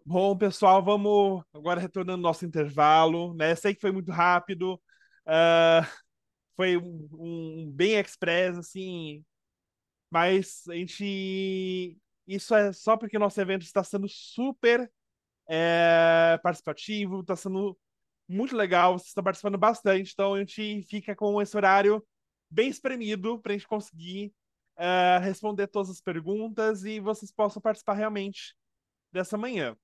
Bom, pessoal, vamos agora retornando ao nosso intervalo, né? Sei que foi muito rápido, ah, foi um bem express, assim, mas a gente. Isso é só porque o nosso evento está sendo super participativo, está sendo muito legal, vocês estão participando bastante, então a gente fica com esse horário bem espremido para a gente conseguir responder todas as perguntas e vocês possam participar realmente dessa manhã.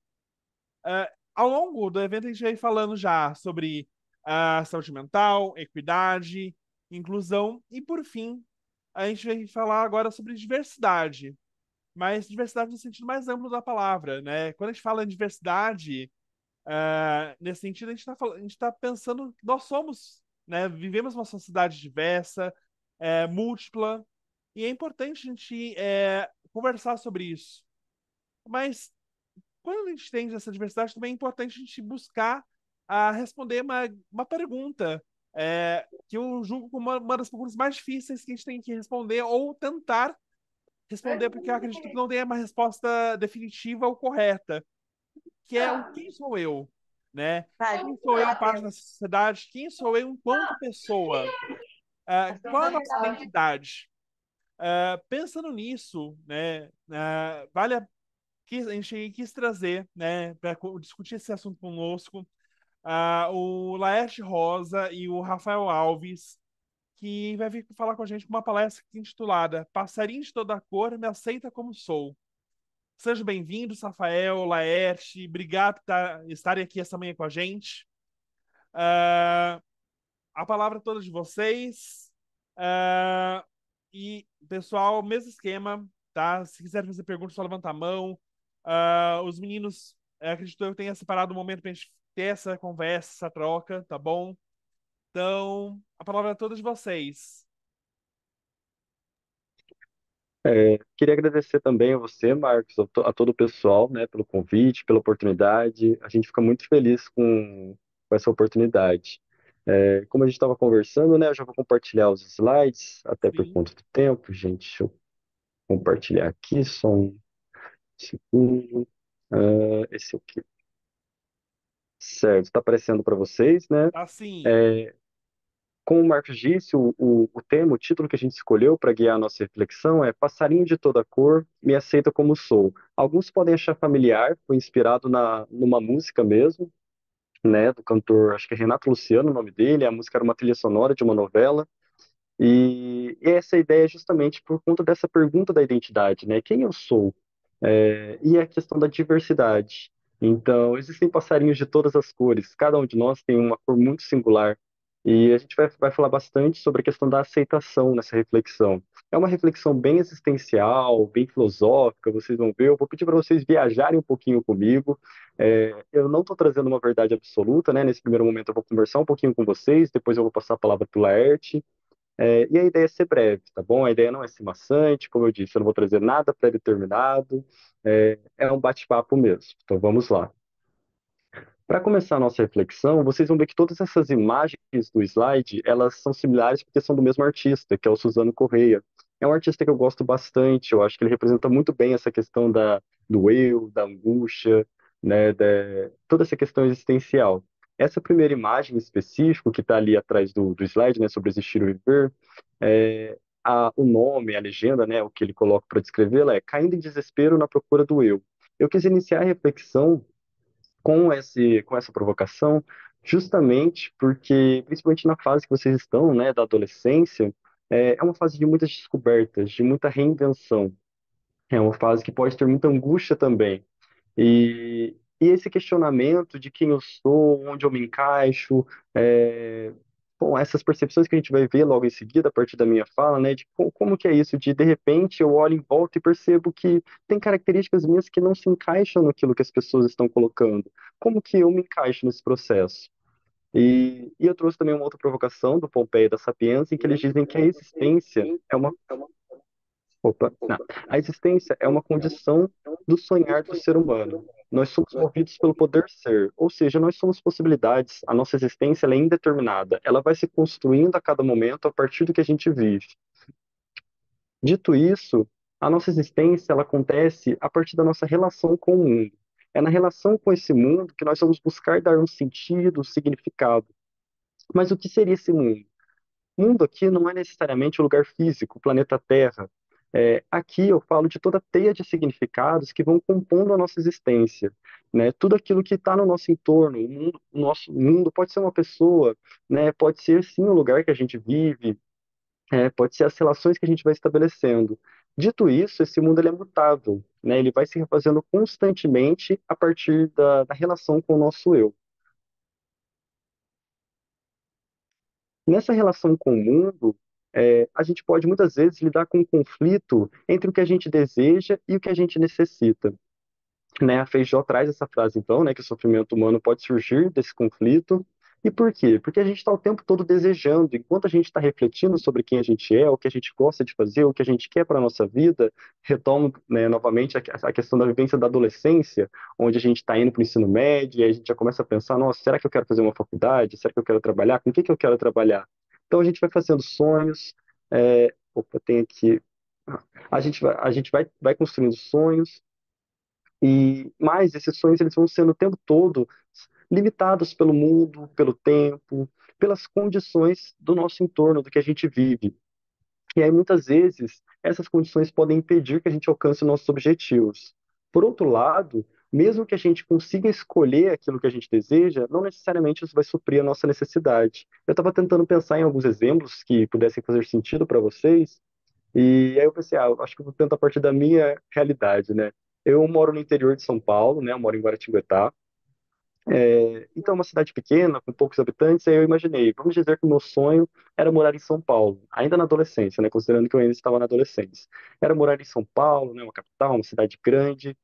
Ao longo do evento, a gente vai falando já sobre saúde mental, equidade, inclusão e, por fim, a gente vai falar agora sobre diversidade, mas diversidade no sentido mais amplo da palavra, né? Quando a gente fala em diversidade, nesse sentido, a gente tá pensando que nós somos, né? Vivemos uma sociedade diversa, múltipla, e é importante a gente conversar sobre isso. Mas quando a gente tem essa diversidade, também é importante a gente buscar responder uma pergunta que eu julgo como uma das perguntas mais difíceis que a gente tem que responder ou tentar responder, porque eu acredito que não tem uma resposta definitiva ou correta, que é o quem sou eu, né? Quem sou eu parte da sociedade? Quem sou eu enquanto pessoa? Qual é a nossa identidade? Pensando nisso, né, que a gente quis trazer, né, para discutir esse assunto conosco, o Laerte Rosa e o Rafael Alves, que vai vir falar com a gente com uma palestra intitulada Passarinho de Toda Cor me aceita como sou. Sejam bem-vindos, Rafael, Laerte, obrigado por estarem aqui essa manhã com a gente. Ah, a palavra toda de vocês. Ah, e, pessoal, mesmo esquema, tá? Se quiser fazer perguntas, só levanta a mão. Os meninos, acredito eu, tenha separado um momento pra gente ter essa conversa, essa troca, tá bom? Então, a palavra é toda de vocês. Queria agradecer também a você, Marcos, a todo o pessoal, né, pelo convite, pela oportunidade. A gente fica muito feliz com essa oportunidade. Como a gente estava conversando, né, eu já vou compartilhar os slides, até por Sim, conta do tempo, gente. Deixa eu compartilhar aqui, só um segundo. Esse aqui. Certo, está aparecendo para vocês, né? assim, É, Como o Marcos disse, o tema, o título que a gente escolheu para guiar a nossa reflexão é Passarinho de Toda Cor, me aceita como sou. Alguns podem achar familiar, foi inspirado numa música mesmo, né, do cantor, acho que é Renato Luciano o nome dele, a música era uma trilha sonora de uma novela, e essa ideia é justamente por conta dessa pergunta da identidade, né? Quem eu sou? E a questão da diversidade. Então, existem passarinhos de todas as cores, cada um de nós tem uma cor muito singular. E a gente vai falar bastante sobre a questão da aceitação nessa reflexão. É uma reflexão bem existencial, bem filosófica, vocês vão ver. Eu vou pedir para vocês viajarem um pouquinho comigo. Eu não estou trazendo uma verdade absoluta, né? Nesse primeiro momento eu vou conversar um pouquinho com vocês, depois eu vou passar a palavra para o Laerte. E a ideia é ser breve, tá bom? A ideia não é ser maçante, como eu disse, eu não vou trazer nada pré-determinado, é um bate-papo mesmo. Então vamos lá. Para começar a nossa reflexão, vocês vão ver que todas essas imagens do slide, elas são similares porque são do mesmo artista, que é o Suzano Correia. É um artista que eu gosto bastante, eu acho que ele representa muito bem essa questão do eu, da angústia, né, toda essa questão existencial. Essa primeira imagem em específico, que está ali atrás do slide, né, sobre existir ou viver, o nome, a legenda, né, o que ele coloca para descrevê-la é Caindo em desespero na procura do eu. Eu quis iniciar a reflexão com essa provocação, justamente porque, principalmente na fase que vocês estão, né, da adolescência, é uma fase de muitas descobertas, de muita reinvenção. É uma fase que pode ter muita angústia também. E esse questionamento de quem eu sou, onde eu me encaixo, bom, essas percepções que a gente vai ver logo em seguida, a partir da minha fala, né, de como que é isso, de repente eu olho em volta e percebo que tem características minhas que não se encaixam naquilo que as pessoas estão colocando. Como que eu me encaixo nesse processo? E eu trouxe também uma outra provocação do Pompeia e da Sapiens, em que eles dizem que a existência é uma. Opa, não. A existência é uma condição do sonhar do ser humano. Nós somos movidos pelo poder ser, ou seja, nós somos possibilidades. A nossa existência ela é indeterminada. Ela vai se construindo a cada momento a partir do que a gente vive. Dito isso, a nossa existência ela acontece a partir da nossa relação com o mundo. É na relação com esse mundo que nós vamos buscar dar um sentido, um significado. Mas o que seria esse mundo? Mundo aqui não é necessariamente o lugar físico, o planeta Terra. Aqui eu falo de toda a teia de significados que vão compondo a nossa existência, né? Tudo aquilo que está no nosso entorno, o nosso mundo pode ser uma pessoa, né? Pode ser sim o lugar que a gente vive, pode ser as relações que a gente vai estabelecendo. Dito isso, esse mundo ele é mutável, né? Ele vai se refazendo constantemente a partir da relação com o nosso eu. Nessa relação com o mundo, a gente pode muitas vezes lidar com um conflito entre o que a gente deseja e o que a gente necessita. Né? A Feijó traz essa frase, então, né, que o sofrimento humano pode surgir desse conflito. E por quê? Porque a gente está o tempo todo desejando, enquanto a gente está refletindo sobre quem a gente é, o que a gente gosta de fazer, o que a gente quer para a nossa vida, retomo, né, novamente a questão da vivência da adolescência, onde a gente está indo para o ensino médio e aí a gente já começa a pensar, nossa, será que eu quero fazer uma faculdade? Será que eu quero trabalhar? Com o que que eu quero trabalhar? Então a gente vai fazendo sonhos, opa, tem aqui, a gente vai construindo sonhos, e mais esses sonhos eles vão sendo o tempo todo limitados pelo mundo, pelo tempo, pelas condições do nosso entorno, do que a gente vive. E aí muitas vezes essas condições podem impedir que a gente alcance nossos objetivos. Por outro lado, mesmo que a gente consiga escolher aquilo que a gente deseja, não necessariamente isso vai suprir a nossa necessidade. Eu estava tentando pensar em alguns exemplos que pudessem fazer sentido para vocês, e aí eu pensei, eu acho que eu vou tentar partir da minha realidade, né? Eu moro no interior de São Paulo, né? Eu moro em Guaratinguetá. Então, é uma cidade pequena, com poucos habitantes, aí eu imaginei, vamos dizer que o meu sonho era morar em São Paulo, ainda na adolescência, né? Considerando que eu ainda estava na adolescência. Era morar em São Paulo, né? Uma capital, uma cidade grande.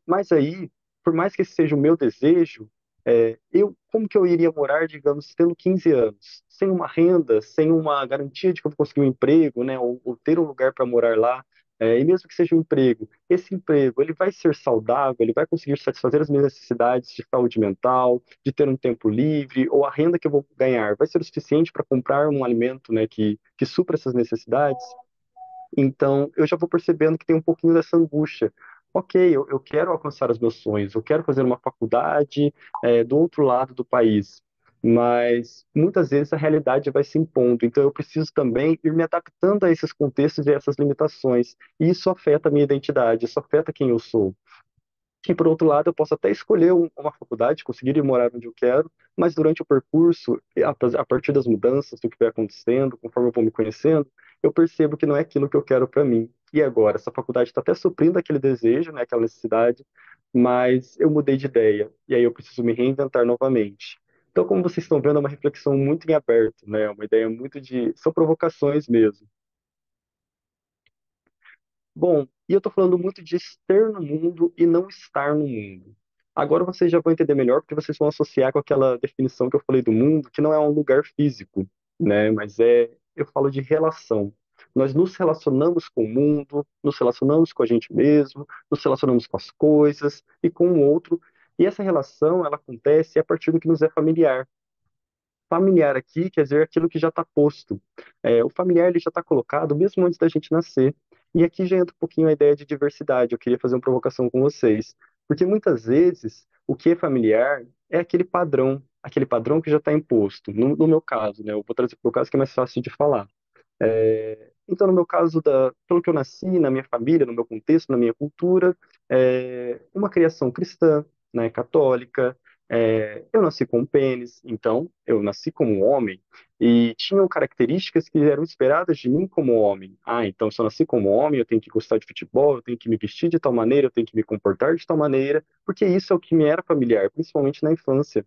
Mas aí, por mais que esse seja o meu desejo, como que eu iria morar, digamos, tendo 15 anos, sem uma renda, sem uma garantia de que eu vou conseguir um emprego, né, ou ter um lugar para morar lá, e mesmo que seja um emprego, esse emprego, ele vai ser saudável, ele vai conseguir satisfazer as minhas necessidades de saúde mental, de ter um tempo livre, ou a renda que eu vou ganhar vai ser o suficiente para comprar um alimento, né, que supra essas necessidades? Então, eu já vou percebendo que tem um pouquinho dessa angústia. Ok, eu quero alcançar os meus sonhos, eu quero fazer uma faculdade, do outro lado do país, mas muitas vezes a realidade vai se impondo. Então, eu preciso também ir me adaptando a esses contextos e a essas limitações. E isso afeta a minha identidade, isso afeta quem eu sou. E por outro lado, eu posso até escolher uma faculdade, conseguir ir morar onde eu quero, mas durante o percurso, a partir das mudanças, do que vai acontecendo, conforme eu vou me conhecendo, eu percebo que não é aquilo que eu quero para mim. E agora, essa faculdade está até suprindo aquele desejo, né, aquela necessidade, mas eu mudei de ideia, e aí eu preciso me reinventar novamente. Então, como vocês estão vendo, é uma reflexão muito em aberto, né, uma ideia muito de... São provocações mesmo. Bom, e eu estou falando muito de ser no mundo e não estar no mundo. Agora vocês já vão entender melhor, porque vocês vão associar com aquela definição que eu falei do mundo, que não é um lugar físico, né? Mas eu falo de relação. Nós nos relacionamos com o mundo, nos relacionamos com a gente mesmo, nos relacionamos com as coisas e com o outro. E essa relação, ela acontece a partir do que nos é familiar. Familiar aqui quer dizer aquilo que já está posto. O familiar ele já está colocado mesmo antes da gente nascer. E aqui já entra um pouquinho a ideia de diversidade. Eu queria fazer uma provocação com vocês. Porque muitas vezes o que é familiar é aquele padrão que já está imposto. No meu caso, né? Eu vou trazer para o caso que é mais fácil de falar. Então, no meu caso, pelo que eu nasci, na minha família, no meu contexto, na minha cultura, uma criação cristã, né, católica, eu nasci com um pênis, então eu nasci como um homem e tinham características que eram esperadas de mim como homem. Então se eu nasci como homem, eu tenho que gostar de futebol, eu tenho que me vestir de tal maneira, eu tenho que me comportar de tal maneira, porque isso é o que me era familiar, principalmente na infância.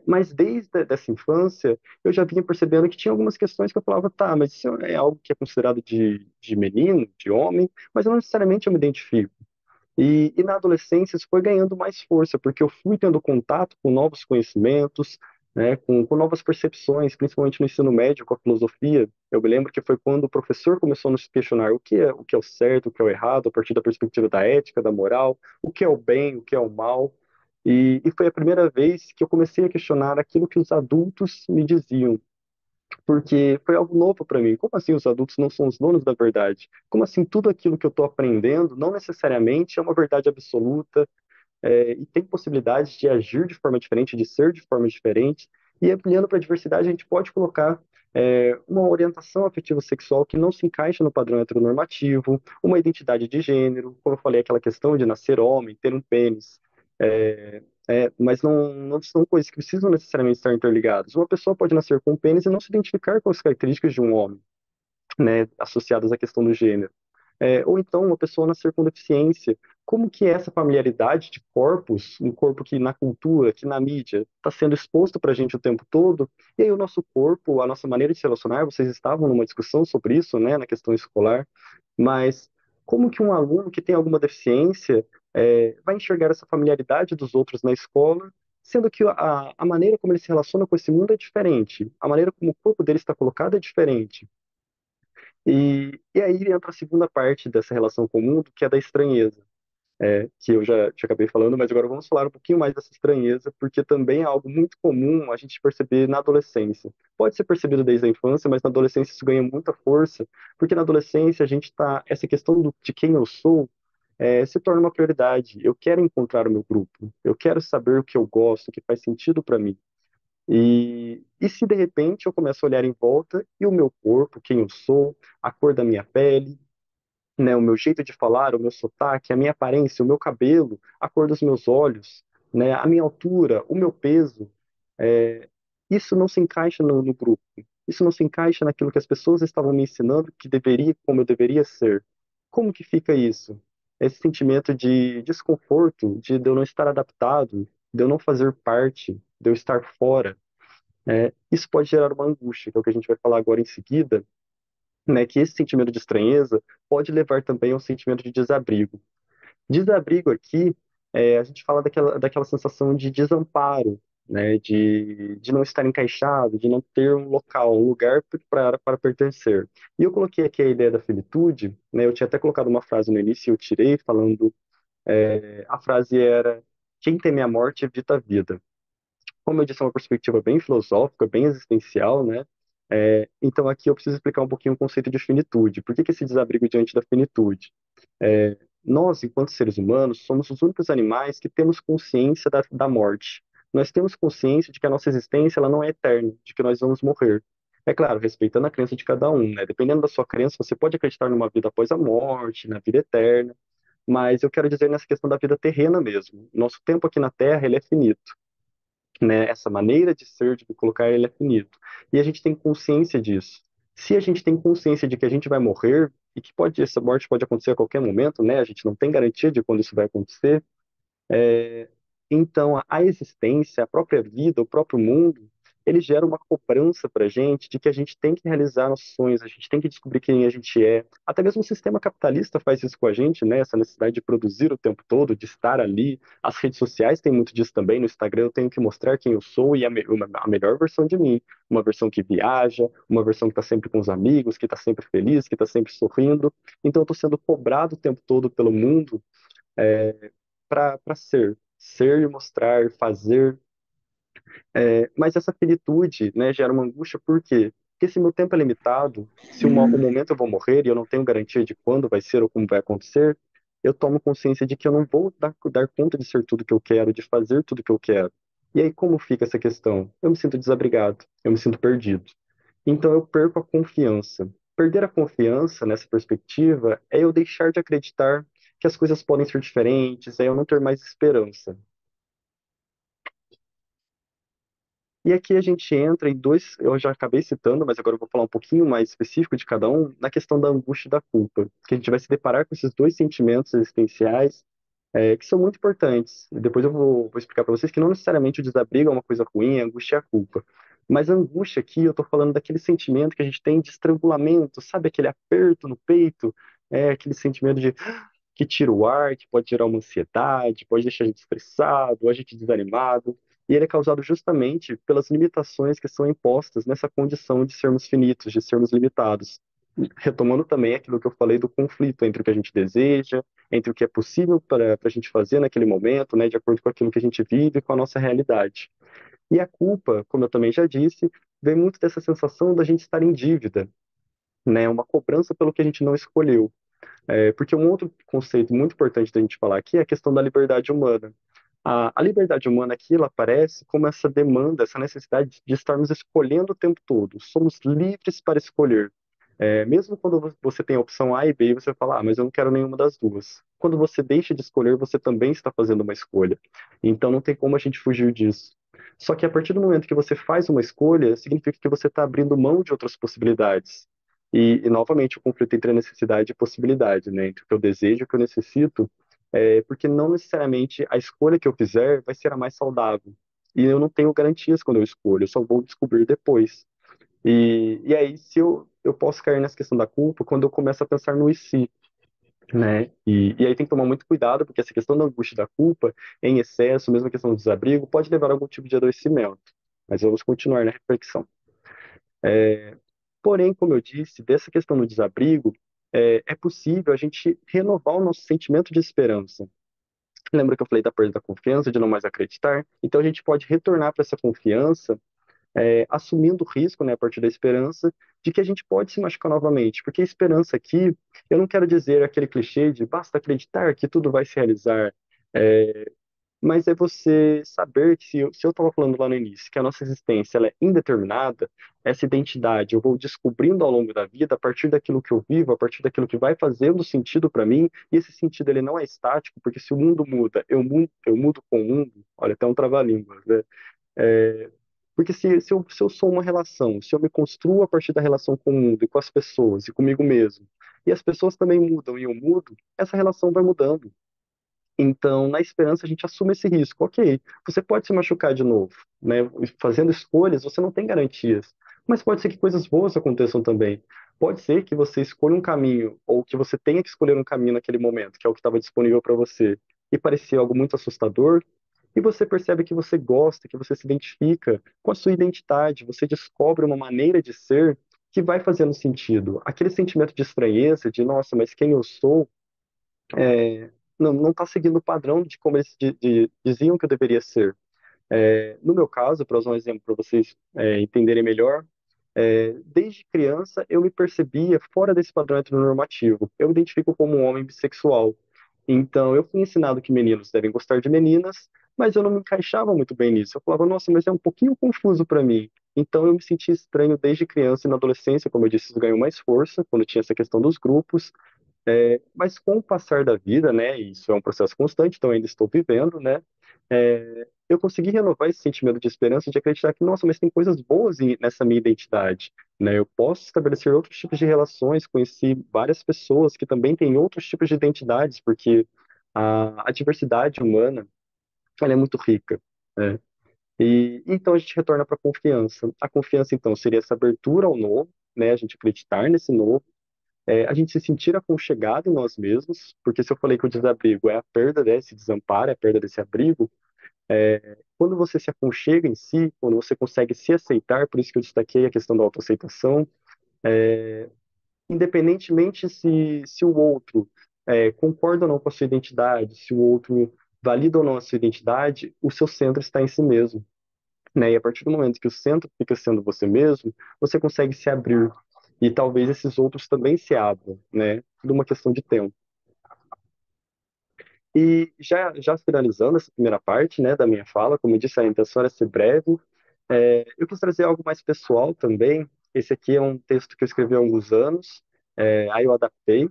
Mas desde dessa infância, eu já vinha percebendo que tinha algumas questões que eu falava, tá, mas isso é algo que é considerado de menino, de homem, mas não necessariamente eu me identifico. E na adolescência isso foi ganhando mais força, porque eu fui tendo contato com novos conhecimentos, né, com novas percepções, principalmente no ensino médio, com a filosofia. Eu me lembro que foi quando o professor começou a nos questionar o que é o certo, o que é o errado, a partir da perspectiva da ética, da moral, o que é o bem, o que é o mal. E foi a primeira vez que eu comecei a questionar aquilo que os adultos me diziam, porque foi algo novo para mim. Como assim os adultos não são os donos da verdade? Como assim tudo aquilo que eu estou aprendendo não necessariamente é uma verdade absoluta, e tem possibilidades de agir de forma diferente, de ser de forma diferente. E ampliando para a diversidade, a gente pode colocar uma orientação afetivo sexual que não se encaixa no padrão heteronormativo, uma identidade de gênero, como eu falei, aquela questão de nascer homem, ter um pênis. Mas não são coisas que precisam necessariamente estar interligadas. Uma pessoa pode nascer com um pênis e não se identificar com as características de um homem, né, associadas à questão do gênero. Ou então uma pessoa nascer com deficiência. Como que é essa familiaridade de corpos, um corpo que na cultura, que na mídia, está sendo exposto para a gente o tempo todo, e aí o nosso corpo, a nossa maneira de se relacionar, vocês estavam numa discussão sobre isso, né, na questão escolar, mas como que um aluno que tem alguma deficiência vai enxergar essa familiaridade dos outros na escola, sendo que a maneira como ele se relaciona com esse mundo é diferente, a maneira como o corpo dele está colocado é diferente. E aí entra a segunda parte dessa relação com o mundo, que é da estranheza, que eu já acabei falando, mas agora vamos falar um pouquinho mais dessa estranheza, porque também é algo muito comum a gente perceber na adolescência. Pode ser percebido desde a infância, mas na adolescência isso ganha muita força, porque na adolescência a gente tá, essa questão de quem eu sou se torna uma prioridade. Eu quero encontrar o meu grupo, eu quero saber o que eu gosto, o que faz sentido para mim. E se de repente eu começo a olhar em volta e o meu corpo, quem eu sou, a cor da minha pele, né, o meu jeito de falar, o meu sotaque, a minha aparência, o meu cabelo, a cor dos meus olhos, né, a minha altura, o meu peso, é, isso não se encaixa no grupo. Isso não se encaixa naquilo que as pessoas estavam me ensinando que deveria, como eu deveria ser. Como que fica isso? Esse sentimento de desconforto, de eu não estar adaptado, de eu não fazer parte, de eu estar fora. Isso pode gerar uma angústia, que é o que a gente vai falar agora em seguida, né, que esse sentimento de estranheza pode levar também ao sentimento de desabrigo. Desabrigo aqui, a gente fala daquela sensação de desamparo, né, de não estar encaixado, de não ter um local, um lugar para pertencer. E eu coloquei aqui a ideia da finitude, né, eu tinha até colocado uma frase no início e eu tirei, falando, a frase era, quem teme a morte evita a vida. Como eu disse, é uma perspectiva bem filosófica, bem existencial, né? Então aqui eu preciso explicar um pouquinho o conceito de finitude. Por que que esse desabrigo diante da finitude? Nós, enquanto seres humanos, somos os únicos animais que temos consciência da morte. Nós temos consciência de que a nossa existência ela não é eterna, de que nós vamos morrer. É claro, respeitando a crença de cada um, né? Dependendo da sua crença, você pode acreditar numa vida após a morte, na vida eterna, mas eu quero dizer nessa questão da vida terrena mesmo. Nosso tempo aqui na Terra, ele é finito, né? Essa maneira de ser, de colocar, ele é finito. E a gente tem consciência disso. Se a gente tem consciência de que a gente vai morrer e que essa morte pode acontecer a qualquer momento, né? A gente não tem garantia de quando isso vai acontecer. Então, a existência, a própria vida, o próprio mundo, ele gera uma cobrança para a gente de que a gente tem que realizar nossos sonhos, a gente tem que descobrir quem a gente é. Até mesmo o sistema capitalista faz isso com a gente, né? Essa necessidade de produzir o tempo todo, de estar ali. As redes sociais têm muito disso também. No Instagram eu tenho que mostrar quem eu sou e a melhor versão de mim. Uma versão que viaja, uma versão que está sempre com os amigos, que está sempre feliz, que está sempre sorrindo. Então eu estou sendo cobrado o tempo todo pelo mundo para ser e mostrar, fazer. Mas essa finitude, né, gera uma angústia, por quê? Porque se meu tempo é limitado, se o momento eu vou morrer e eu não tenho garantia de quando vai ser ou como vai acontecer, eu tomo consciência de que eu não vou dar conta de ser tudo que eu quero, de fazer tudo que eu quero. E aí como fica essa questão? Eu me sinto desabrigado, eu me sinto perdido. Então eu perco a confiança. Perder a confiança nessa perspectiva é eu deixar de acreditar que as coisas podem ser diferentes, é eu não ter mais esperança. E aqui a gente entra em dois, eu já acabei citando, mas agora eu vou falar um pouquinho mais específico de cada um, na questão da angústia e da culpa, que a gente vai se deparar com esses dois sentimentos existenciais que são muito importantes. E depois eu vou explicar para vocês que não necessariamente o desabrigo é uma coisa ruim, a angústia é a culpa. Mas a angústia aqui, eu estou falando daquele sentimento que a gente tem de estrangulamento, sabe? Aquele aperto no peito, aquele sentimento de que tira o ar, que pode gerar uma ansiedade, pode deixar a gente estressado, a gente desanimado. E ele é causado justamente pelas limitações que são impostas nessa condição de sermos finitos, de sermos limitados. Retomando também aquilo que eu falei do conflito entre o que a gente deseja, entre o que é possível para a gente fazer naquele momento, né, de acordo com aquilo que a gente vive, com a nossa realidade. E a culpa, como eu também já disse, vem muito dessa sensação da gente estar em dívida, né, uma cobrança pelo que a gente não escolheu. Porque um outro conceito muito importante da gente falar aqui é a questão da liberdade humana. A liberdade humana aqui, ela aparece como essa demanda, essa necessidade de estarmos escolhendo o tempo todo. Somos livres para escolher. Mesmo quando você tem a opção A e B, você fala, mas eu não quero nenhuma das duas. Quando você deixa de escolher, você também está fazendo uma escolha. Então não tem como a gente fugir disso. Só que a partir do momento que você faz uma escolha, significa que você está abrindo mão de outras possibilidades. E novamente, o conflito entre a necessidade e a possibilidade, né? Entre o que eu desejo e o que eu necessito, porque não necessariamente a escolha que eu fizer vai ser a mais saudável. E eu não tenho garantias quando eu escolho, eu só vou descobrir depois. E aí, se eu posso cair nessa questão da culpa quando eu começo a pensar no e se, né? E aí tem que tomar muito cuidado, porque essa questão da angústia e da culpa, em excesso, mesmo a questão do desabrigo, pode levar a algum tipo de adoecimento. Mas vamos continuar na reflexão. Porém, como eu disse, dessa questão do desabrigo, é possível a gente renovar o nosso sentimento de esperança. Lembra que eu falei da perda da confiança, de não mais acreditar? Então a gente pode retornar para essa confiança, assumindo o risco, né, a partir da esperança, de que a gente pode se machucar novamente. Porque a esperança aqui, eu não quero dizer aquele clichê de basta acreditar que tudo vai se realizar. Mas é você saber que se eu estava falando lá no início, que a nossa existência ela é indeterminada, essa identidade eu vou descobrindo ao longo da vida, a partir daquilo que eu vivo, a partir daquilo que vai fazendo sentido para mim, e esse sentido ele não é estático, porque se o mundo muda, eu mudo com o mundo, olha, até um trava-línguas, né? É, porque se eu sou uma relação, se eu me construo a partir da relação com o mundo e com as pessoas e comigo mesmo, e as pessoas também mudam e eu mudo, essa relação vai mudando. Então, na esperança, a gente assume esse risco. Ok, você pode se machucar de novo, né? Fazendo escolhas, você não tem garantias. Mas pode ser que coisas boas aconteçam também. Pode ser que você escolha um caminho, ou que você tenha que escolher um caminho naquele momento, que é o que estava disponível para você, e parecia algo muito assustador, e você percebe que você gosta, que você se identifica com a sua identidade, você descobre uma maneira de ser que vai fazendo sentido. Aquele sentimento de estranheza, de nossa, mas quem eu sou? Não está seguindo o padrão de como eles diziam que eu deveria ser. No meu caso, para usar um exemplo para vocês entenderem melhor, desde criança eu me percebia fora desse padrão heteronormativo. Eu me identifico como um homem bissexual. Então, eu fui ensinado que meninos devem gostar de meninas, mas eu não me encaixava muito bem nisso. Eu falava, nossa, mas é um pouquinho confuso para mim. Então, eu me sentia estranho desde criança e na adolescência, como eu disse, isso ganhou mais força quando tinha essa questão dos grupos. Mas com o passar da vida, né, e isso é um processo constante, então eu ainda estou vivendo, né, eu consegui renovar esse sentimento de esperança, de acreditar que, nossa, mas tem coisas boas nessa minha identidade, né, eu posso estabelecer outros tipos de relações, conheci várias pessoas que também têm outros tipos de identidades, porque a diversidade humana, ela é muito rica, né, e então a gente retorna para a confiança. A confiança, então, seria essa abertura ao novo, né, a gente acreditar nesse novo, a gente se sentir aconchegado em nós mesmos, porque se eu falei que o desabrigo é a perda desse desamparo, é a perda desse abrigo, quando você se aconchega em si, quando você consegue se aceitar, por isso que eu destaquei a questão da autoaceitação, independentemente se o outro concorda ou não com a sua identidade, se o outro valida ou não a sua identidade, o seu centro está em si mesmo, né? E a partir do momento que o centro fica sendo você mesmo, você consegue se abrir, e talvez esses outros também se abram, né? Tudo uma questão de tempo. E já finalizando essa primeira parte, né, da minha fala, como eu disse, a intenção era ser breve. Eu quis trazer algo mais pessoal também. Esse aqui é um texto que eu escrevi há alguns anos, aí eu adaptei,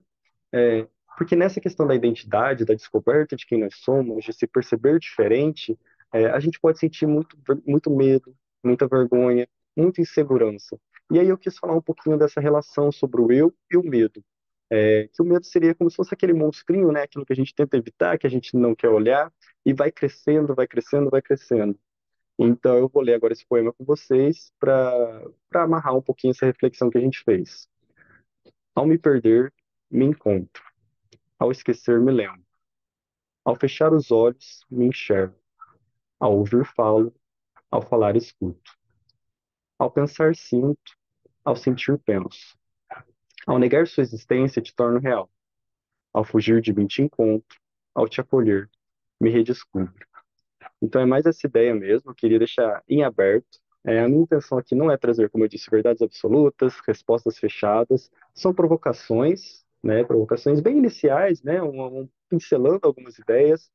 é, porque nessa questão da identidade, da descoberta de quem nós somos, de se perceber diferente, a gente pode sentir muito medo, muita vergonha, muita insegurança. E aí eu quis falar um pouquinho dessa relação sobre o eu e o medo. Que o medo seria como se fosse aquele monstrinho, né? Aquilo que a gente tenta evitar, que a gente não quer olhar, e vai crescendo, vai crescendo, vai crescendo. Então eu vou ler agora esse poema com vocês para amarrar um pouquinho essa reflexão que a gente fez. Ao me perder, me encontro. Ao esquecer, me lembro. Ao fechar os olhos, me enxergo. Ao ouvir, falo. Ao falar, escuto. Ao pensar, sinto. Ao sentir, penso. Ao negar sua existência, te torno real. Ao fugir de mim, te encontro. Ao te acolher, me redescubro. Então é mais essa ideia mesmo, eu queria deixar em aberto. A minha intenção aqui não é trazer, como eu disse, verdades absolutas, respostas fechadas, são provocações, né, provocações bem iniciais, né, pincelando algumas ideias,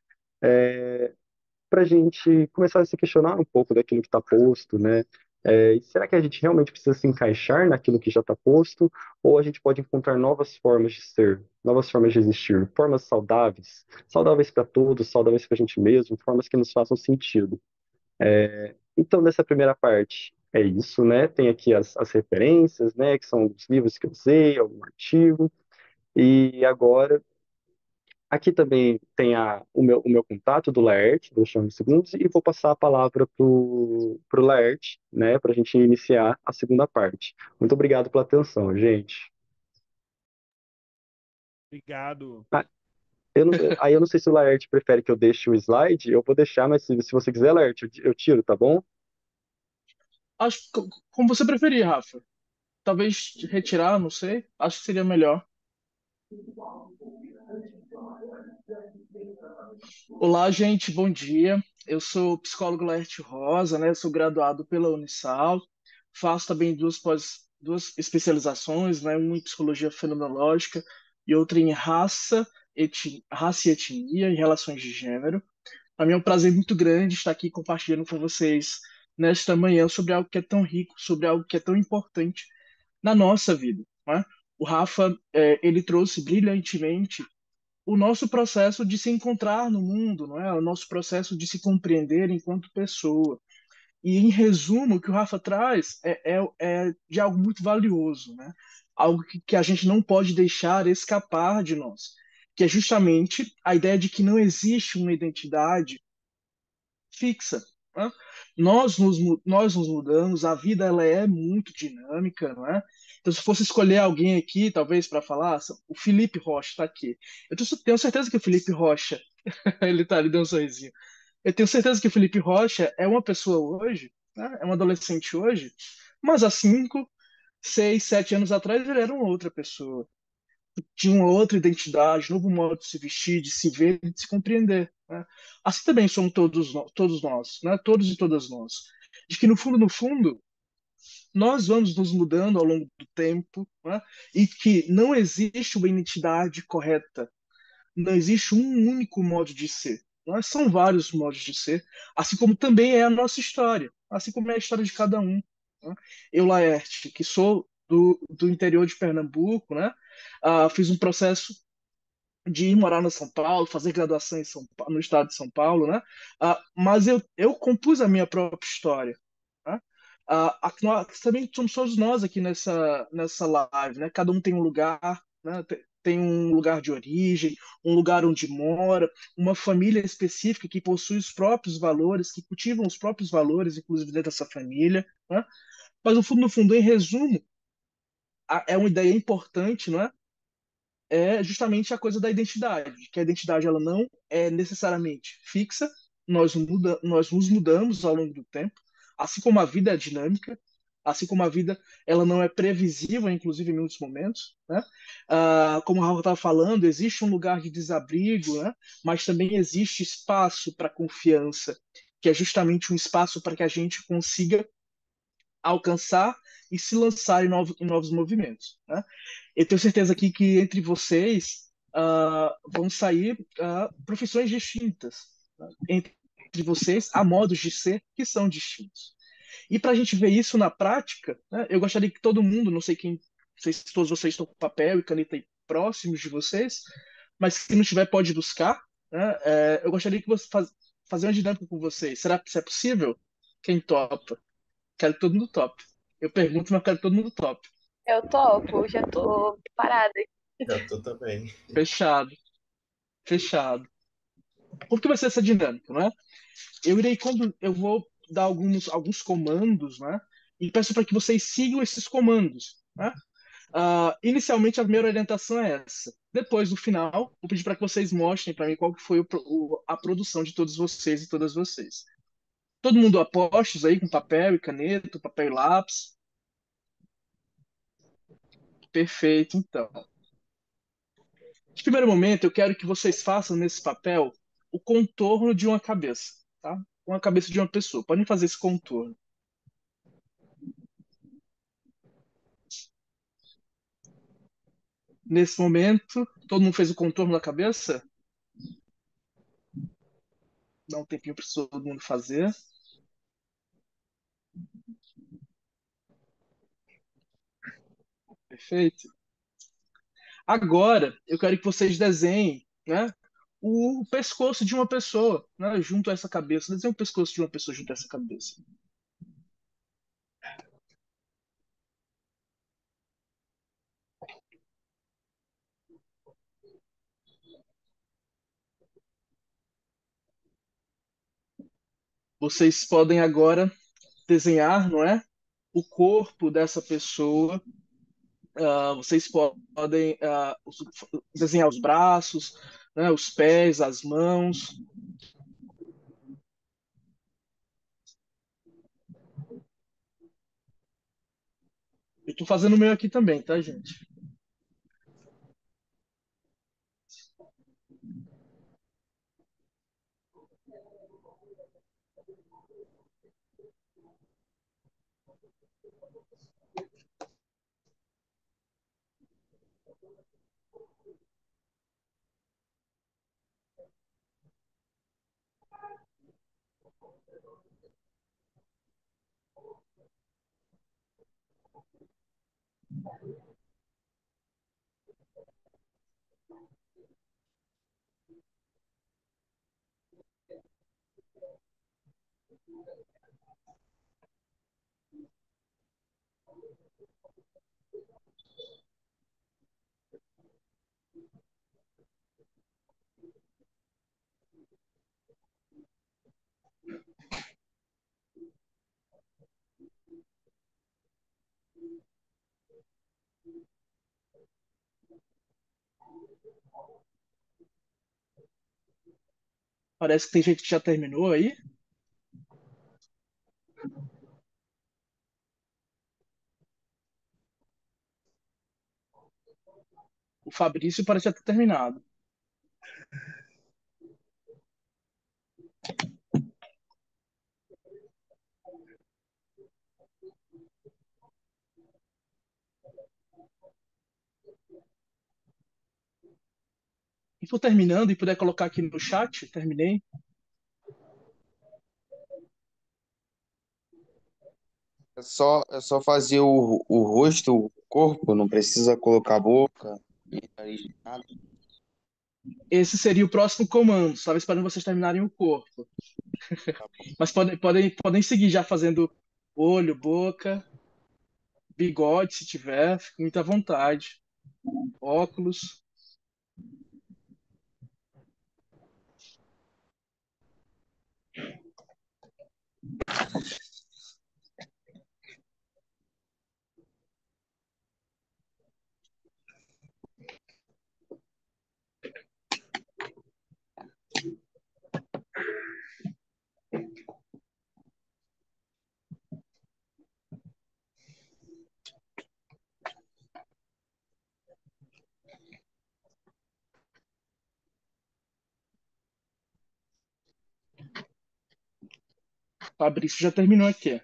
para a gente começar a se questionar um pouco daquilo que está posto, né, e será que a gente realmente precisa se encaixar naquilo que já está posto, ou a gente pode encontrar novas formas de ser, novas formas de existir, formas saudáveis, saudáveis para todos, saudáveis para a gente mesmo, formas que nos façam sentido. Então, nessa primeira parte, é isso, né? Tem aqui as referências, né? Que são os livros que eu usei, algum artigo. E agora, aqui também tem o meu contato do Laerte, do Chão de Segundos, e vou passar a palavra para o Laerte, né? Para a gente iniciar a segunda parte. Muito obrigado pela atenção, gente. Obrigado. Ah, aí eu não sei se o Laerte prefere que eu deixe o slide, eu vou deixar, mas se você quiser, Laerte, eu tiro, tá bom? Acho que como você preferir, Rafa. Talvez retirar, não sei. Acho que seria melhor. Olá, gente, bom dia. Eu sou o psicólogo Laerte Rosa, né? Eu sou graduado pela Unisal. Faço também duas especializações, né? Uma em psicologia fenomenológica e outra em raça e etnia e relações de gênero. Para mim é um prazer muito grande estar aqui compartilhando com vocês nesta manhã sobre algo que é tão rico, sobre algo que é tão importante na nossa vida, né? O Rafa, ele trouxe brilhantemente o nosso processo de se encontrar no mundo, não é? O nosso processo de se compreender enquanto pessoa. E, em resumo, o que o Rafa traz é de algo muito valioso, né? Algo que a gente não pode deixar escapar de nós, que é justamente a ideia de que não existe uma identidade fixa. Né? Nós nos mudamos, a vida ela é muito dinâmica, não é? Então, se fosse escolher alguém aqui, talvez, para falar, o Felipe Rocha está aqui. Tenho certeza que o Felipe Rocha, ele está ali dando um sorrisinho. Eu tenho certeza que o Felipe Rocha é uma pessoa hoje, né? É um adolescente hoje, mas há 5, 6, 7 anos atrás ele era uma outra pessoa tinha uma outra identidade, novo modo de se vestir, de se ver, de se compreender. Né? Assim também somos todos nós, né? Todos e todas nós. De que no fundo, nós vamos nos mudando ao longo do tempo, né? E que não existe uma identidade correta, não existe um único modo de ser. Nós são vários modos de ser, assim como também é a nossa história, assim como é a história de cada um. Né? Eu, Laerte, que sou do interior de Pernambuco, né? Fiz um processo de ir morar no São Paulo, fazer graduação no estado de São Paulo, né? Mas eu compus a minha própria história. Né? Também somos todos nós aqui nessa live, né? Cada um tem um lugar, né? Tem um lugar de origem, um lugar onde mora, uma família específica que possui os próprios valores, que cultivam os próprios valores, inclusive dentro dessa família. Né? Mas no fundo, em resumo, é uma ideia importante, não é? É justamente a coisa da identidade, que a identidade ela não é necessariamente fixa, nós nos mudamos ao longo do tempo, assim como a vida é dinâmica, assim como a vida ela não é previsível, inclusive em muitos momentos, né? Como o Raul estava falando, existe um lugar de desabrigo, né? Mas também existe espaço para confiança, que é justamente um espaço para que a gente consiga alcançar e se lançar em novos movimentos, né? Eu tenho certeza aqui que entre vocês vão sair profissões distintas. Né? Entre vocês há modos de ser que são distintos. E para a gente ver isso na prática, né, eu gostaria que todo mundo, não sei se todos vocês estão com papel e caneta aí próximos de vocês, mas se não tiver, pode buscar. Né? Eu gostaria que você fazer uma dinâmica com vocês. Será que isso é possível? Quem topa? Quero que todo mundo top. Eu pergunto, mas quero que todo mundo top. Eu topo, já tô parada. Eu tô também. Fechado, fechado. Como que vai ser essa dinâmica, né? Eu vou dar alguns comandos, né? E peço para que vocês sigam esses comandos, né? Inicialmente, a primeira orientação é essa. Depois, no final, vou pedir para que vocês mostrem para mim qual que foi a produção de todos vocês e todas vocês. Todo mundo a postos aí com papel e caneta, papel e lápis. Perfeito, então. De primeiro momento, eu quero que vocês façam nesse papel o contorno de uma cabeça, tá? Uma cabeça de uma pessoa. Podem fazer esse contorno. Nesse momento, todo mundo fez o contorno da cabeça? Dá um tempinho para todo mundo fazer. Perfeito. Agora, eu quero que vocês desenhem, né, o pescoço de uma pessoa, né, junto a essa cabeça. Desenhe o pescoço de uma pessoa junto a essa cabeça. Vocês podem agora desenhar, não é, o corpo dessa pessoa. Vocês podem desenhar os braços, né, os pés, as mãos. Eu estou fazendo o meu aqui também, tá, gente? Parece que tem gente que já terminou aí. O Fabrício parece já ter terminado. E for terminando e puder colocar aqui no chat, terminei. É só fazer o rosto, o corpo, não precisa colocar a boca, e nariz, nada. Esse seria o próximo comando. Estava esperando vocês terminarem o corpo. Mas podem seguir já fazendo olho, boca, bigode, se tiver. Fique muito à vontade. Óculos. Fabrício já terminou aqui.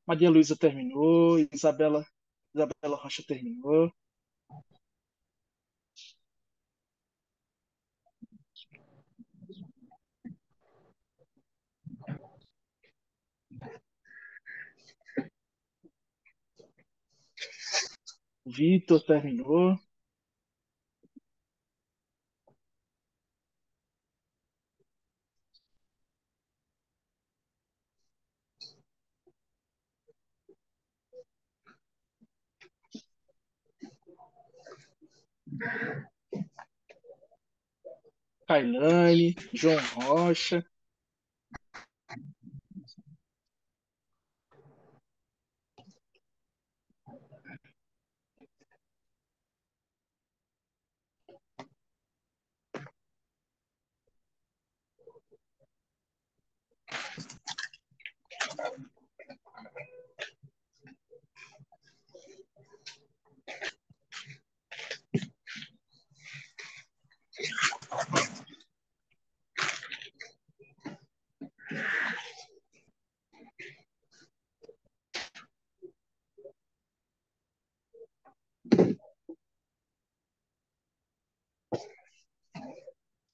Maria Luísa terminou. Isabela Rocha terminou. Vitor terminou. Kailane, João Rocha.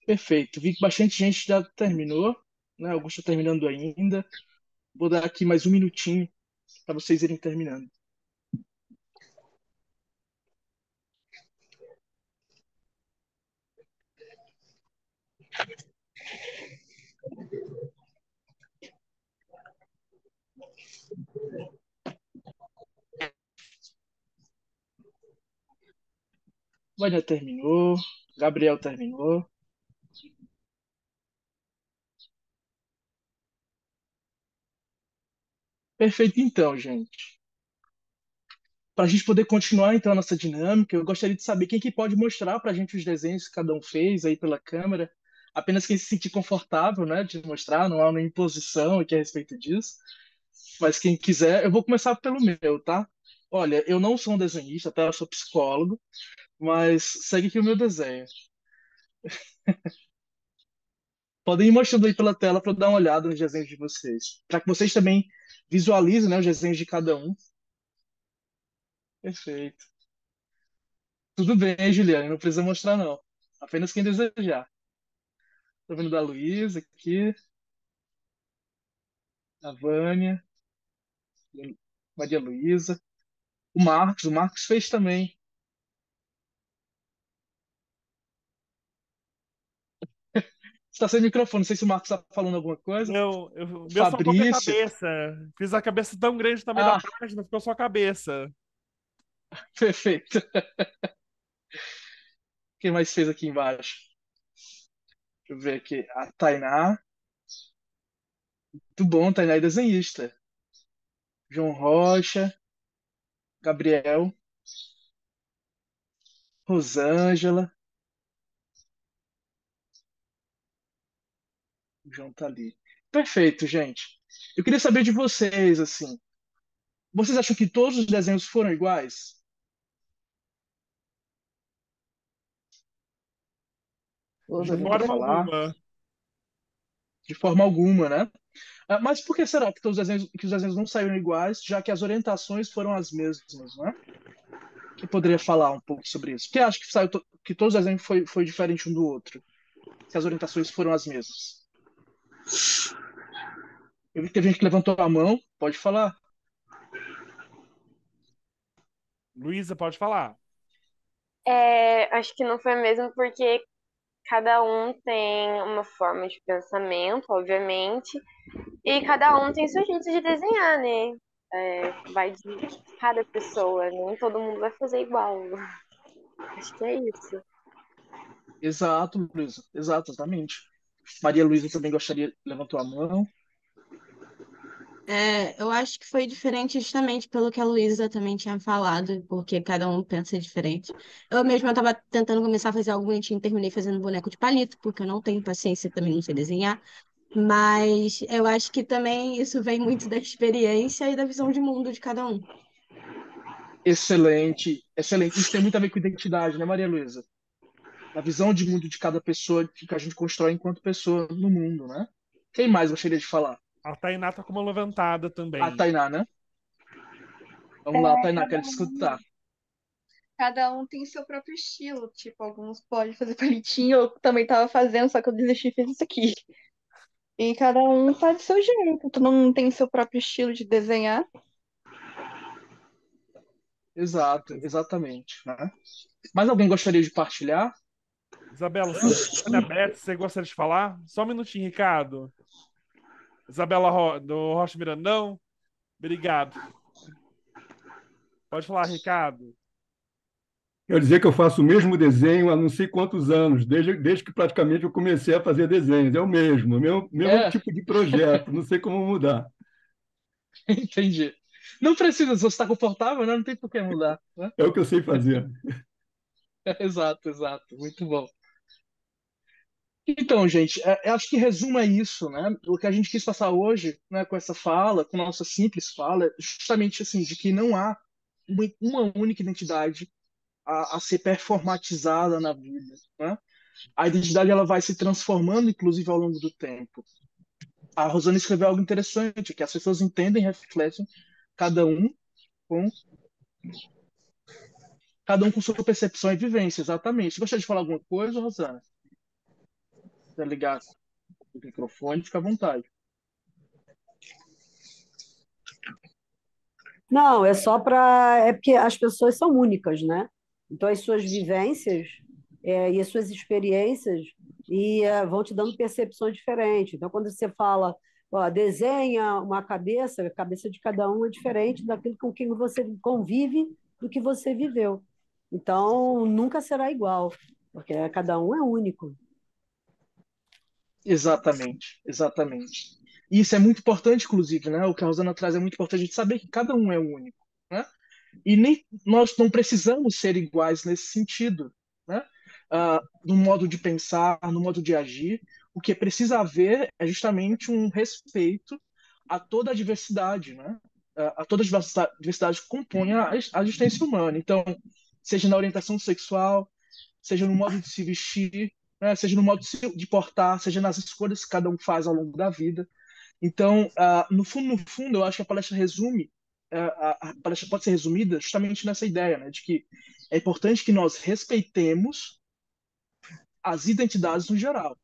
Perfeito. Vi que bastante gente já terminou, né? Alguns estão terminando ainda. Vou dar aqui mais um minutinho para vocês irem terminando. Vânia terminou. Gabriel terminou. Perfeito, então, gente. Para a gente poder continuar então a nossa dinâmica, eu gostaria de saber quem que pode mostrar para a gente os desenhos que cada um fez aí pela câmera. Apenas quem se sentir confortável, né, de mostrar, não há uma imposição aqui a respeito disso. Mas quem quiser, eu vou começar pelo meu, tá? Olha, eu não sou um desenhista, tá? Eu sou psicólogo, mas segue aqui o meu desenho. Podem ir mostrando aí pela tela para eu dar uma olhada nos desenhos de vocês, para que vocês também visualizem, né, os desenhos de cada um. Perfeito. Tudo bem, Juliane, não precisa mostrar, não. Apenas quem desejar. Tô vendo da Luísa aqui, a Vânia, Maria Luísa. O Marcos fez também. Está sem microfone, não sei se o Marcos está falando alguma coisa. Não, O meu só a própria Fabrício. cabeça. Fiz a cabeça tão grande também da Ah, página, ficou só a cabeça. perfeito. Quem mais fez aqui embaixo? Deixa eu ver aqui. A Tainá. Muito bom, Tainá é desenhista. João Rocha, Gabriel, Rosângela. O João tá ali. Perfeito, gente. Eu queria saber de vocês, assim. Vocês acham que todos os desenhos foram iguais? De Rosa, alguém quer forma falar? alguma. De forma alguma, né? Mas por que será que, que os desenhos não saíram iguais, já que as orientações foram as mesmas, né? Quem poderia falar um pouco sobre isso? Porque acho que que todos os desenhos foi diferente um do outro, se as orientações foram as mesmas. Eu vi que teve gente que levantou a mão, pode falar. Luísa, pode falar. Acho que não foi mesmo porque cada um tem uma forma de pensamento, obviamente, e cada um tem seu jeito de desenhar, né? Vai de cada pessoa, nem todo mundo vai fazer igual. Acho que é isso. Exato, Luísa. Exatamente. Maria Luísa também gostaria, levantou a mão. Eu acho que foi diferente justamente pelo que a Luísa também tinha falado, porque cada um pensa diferente. Eu mesma estava tentando começar a fazer algo bonitinho, terminei fazendo boneco de palito, porque eu não tenho paciência, também não sei desenhar. Mas eu acho que também isso vem muito da experiência e da visão de mundo de cada um. Excelente, excelente. Isso tem muito a ver com identidade, né, Maria Luísa? A visão de mundo de cada pessoa que a gente constrói enquanto pessoa no mundo, né? Quem mais gostaria de falar? A Tainá tá com uma levantada A também. Tainá, né? Vamos lá, Tainá, quero te escutar. Cada um tem seu próprio estilo. Tipo, alguns podem fazer palitinho, eu também tava fazendo, só que eu desisti e fiz isso aqui. E cada um faz do seu jeito. Todo mundo tem seu próprio estilo de desenhar. Exato, exatamente, né? Mais alguém gostaria de partilhar? Isabela, seu microfone é aberto, você gostaria de falar? Só um minutinho, Ricardo. Isabela do Rocha Mirandão, obrigado. Pode falar, Ricardo. Quer dizer que eu faço o mesmo desenho há não sei quantos anos, desde que praticamente eu comecei a fazer desenhos. É o mesmo É, tipo de projeto, não sei como mudar. entendi. Não precisa, se você está confortável, né? Não tem por que mudar, né? É o que eu sei fazer. Exato, exato. Muito bom. Então, gente, eu acho que resuma isso, né? O que a gente quis passar hoje, né, com essa fala, com nossa simples fala, é justamente assim, de que não há uma única identidade a ser performatizada na vida, né? A identidade ela vai se transformando, inclusive, ao longo do tempo. A Rosana escreveu algo interessante, que as pessoas entendem, refletem, cada um com cada um com sua percepção e vivência, exatamente. Você gostaria de falar alguma coisa, Rosana? Se quiser ligar o microfone, fica à vontade. Não, é só para. É porque as pessoas são únicas, né? Então, as suas vivências e as suas experiências vão te dando percepções diferentes. Então, quando você fala, ó, desenha uma cabeça, a cabeça de cada um é diferente daquilo com quem você convive do que você viveu. Então, nunca será igual, porque cada um é único. Exatamente, exatamente. E isso é muito importante, inclusive, né? O que a Rosana traz é muito importante a gente saber que cada um é único, né? E nem nós não precisamos ser iguais nesse sentido, né? No modo de pensar, no modo de agir. O que precisa haver é justamente um respeito a toda a diversidade, né? A toda a diversidade que compõe a existência humana. Então, seja na orientação sexual, seja no modo de se vestir, né? Seja no modo de portar, seja nas escolhas que cada um faz ao longo da vida. Então, no fundo, eu acho que a palestra resume, a palestra pode ser resumida justamente nessa ideia, né, de que é importante que nós respeitemos as identidades no geral,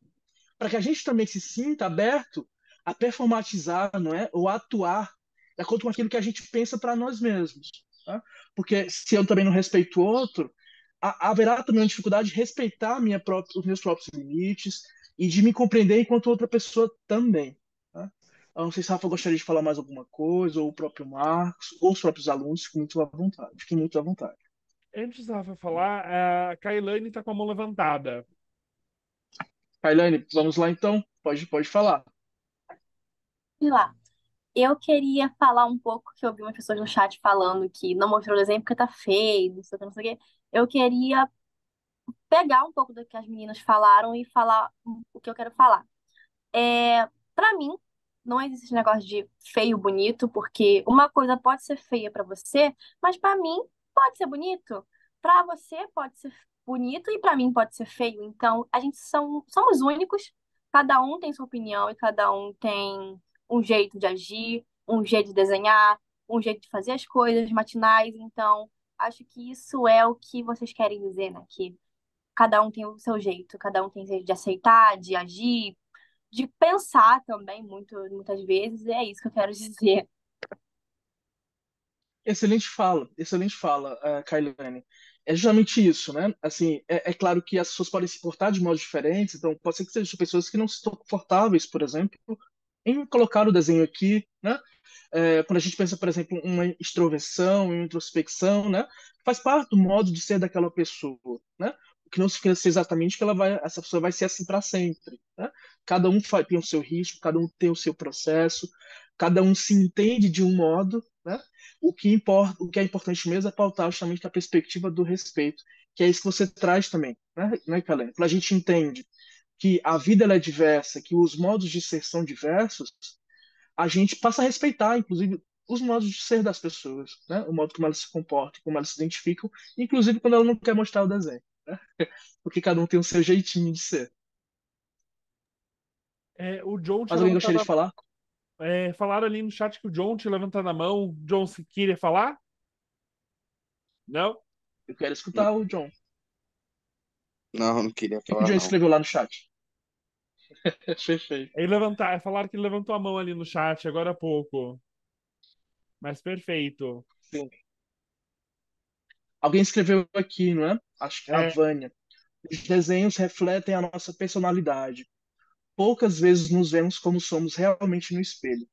para que a gente também se sinta aberto a performatizar, não é, ou a atuar de acordo com aquilo que a gente pensa para nós mesmos, tá? Porque se eu também não respeito o outro, haverá também uma dificuldade de respeitar os meus próprios limites e de me compreender enquanto outra pessoa também, tá? Eu não sei se a Rafa gostaria de falar mais alguma coisa, ou o próprio Marcos, ou os próprios alunos, fiquem muito à vontade. Fiquem muito à vontade. Antes da Rafa falar, a Kailane tá com a mão levantada. Kailane, vamos lá então? Pode falar. Sei lá. Eu queria falar um pouco, que eu vi umas pessoas no chat falando que não mostrou o desenho porque tá feio, não sei o que, não sei o quê. Eu queria pegar um pouco do que as meninas falaram e falar o que eu quero falar. Para mim, não existe esse negócio de feio, bonito, porque uma coisa pode ser feia para você, mas para mim pode ser bonito. Para você pode ser bonito e para mim pode ser feio. Então, a gente somos únicos, cada um tem sua opinião e cada um tem um jeito de agir, um jeito de desenhar, um jeito de fazer as coisas matinais. Então, acho que isso é o que vocês querem dizer, né? Que cada um tem o seu jeito, cada um tem o jeito de aceitar, de agir, de pensar também, muitas vezes, e é isso que eu quero dizer. Excelente fala, Kailane. É justamente isso, né? Assim, é claro que as pessoas podem se portar de modos diferentes, então pode ser que sejam pessoas que não estão confortáveis, por exemplo, em colocar o desenho aqui, né? Quando a gente pensa, por exemplo, em uma extroversão, em uma introspecção, né? Faz parte do modo de ser daquela pessoa, né? O que não significa ser exatamente que essa pessoa vai ser assim para sempre, né? Cada um tem o seu ritmo, cada um tem o seu processo, cada um se entende de um modo, né? O que é importante mesmo é pautar justamente a perspectiva do respeito, que é isso que você traz também, né, Kalene? Quando a gente entende que a vida ela é diversa, que os modos de ser são diversos, a gente passa a respeitar, inclusive, os modos de ser das pessoas, né? O modo como elas se comportam, como elas se identificam, inclusive quando ela não quer mostrar o desenho, né? Porque cada um tem o seu jeitinho de ser. O John tinha Mas alguém gostaria levantado de falar? falaram ali no chat que o John tinha levantado a mão. John, se queria falar? Não? Eu quero escutar o John. O Não, não queria que o falar, John não. escreveu lá no chat? Perfeito. Falaram que ele levantou a mão ali no chat agora há pouco. Mas perfeito. Sim. Alguém escreveu aqui, não é? Acho que é a É, Vânia. Os desenhos refletem a nossa personalidade. Poucas vezes nos vemos como somos realmente no espelho.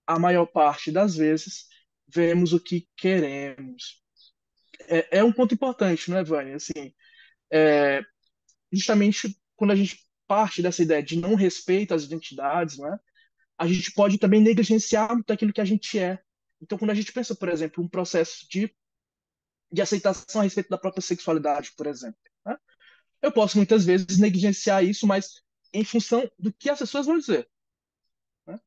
A maior parte das vezes, vemos o que queremos. É um ponto importante, não é, Vânia? Assim, é, justamente quando a gente parte dessa ideia de não respeito às identidades, não é? A gente pode também negligenciar muito daquilo que a gente é. Então, quando a gente pensa, por exemplo, um processo de aceitação a respeito da própria sexualidade, por exemplo, né? Eu posso muitas vezes negligenciar isso, mas em função do que as pessoas vão dizer, né?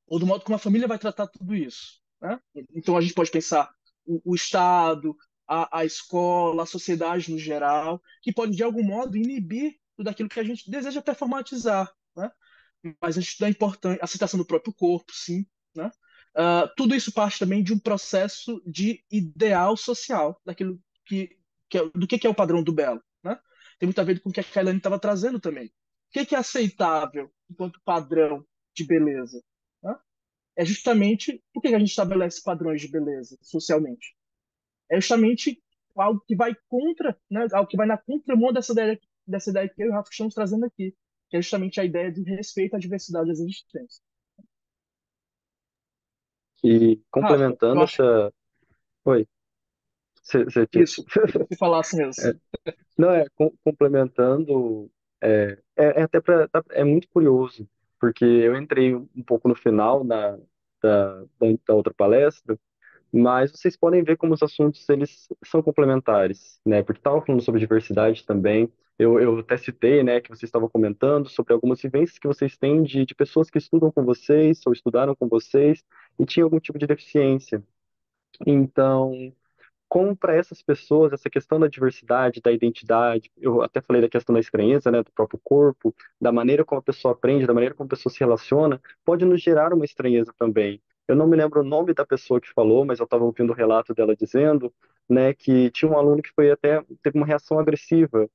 Ou do modo como a família vai tratar tudo isso, né? Então, a gente pode pensar o Estado, a escola, a sociedade no geral, que pode, de algum modo, inibir tudo aquilo que a gente deseja performatizar, né? Mas a gente dá importância, a aceitação do próprio corpo, sim, né? Tudo isso parte também de um processo de ideal social, daquilo do que é o padrão do belo, né? Tem muito a ver com o que a Kailane estava trazendo também. O que é aceitável enquanto padrão de beleza, né? É justamente por que a gente estabelece padrões de beleza socialmente. É justamente algo que vai contra, né? Algo que vai na contramão dessa ideia que eu e o Rafa estamos trazendo aqui, que é justamente a ideia de respeito à diversidade das existências. E Rafa, eu complementando acho essa. Oi, você tinha. isso, queria que você falasse mesmo. Não, complementando, é até é muito curioso, porque eu entrei um pouco no final da outra palestra, mas vocês podem ver como os assuntos eles são complementares, né? Porque estava falando sobre diversidade também, eu até citei, né, que vocês estavam comentando sobre algumas vivências que vocês têm de pessoas que estudam com vocês ou estudaram com vocês e tinham algum tipo de deficiência. Então, como para essas pessoas, essa questão da diversidade, da identidade, eu até falei da questão da estranheza, né, do próprio corpo, da maneira como a pessoa aprende, da maneira como a pessoa se relaciona, pode nos gerar uma estranheza também. Eu não me lembro o nome da pessoa que falou, mas eu estava ouvindo o relato dela dizendo, né, que tinha um aluno que foi até teve uma reação agressiva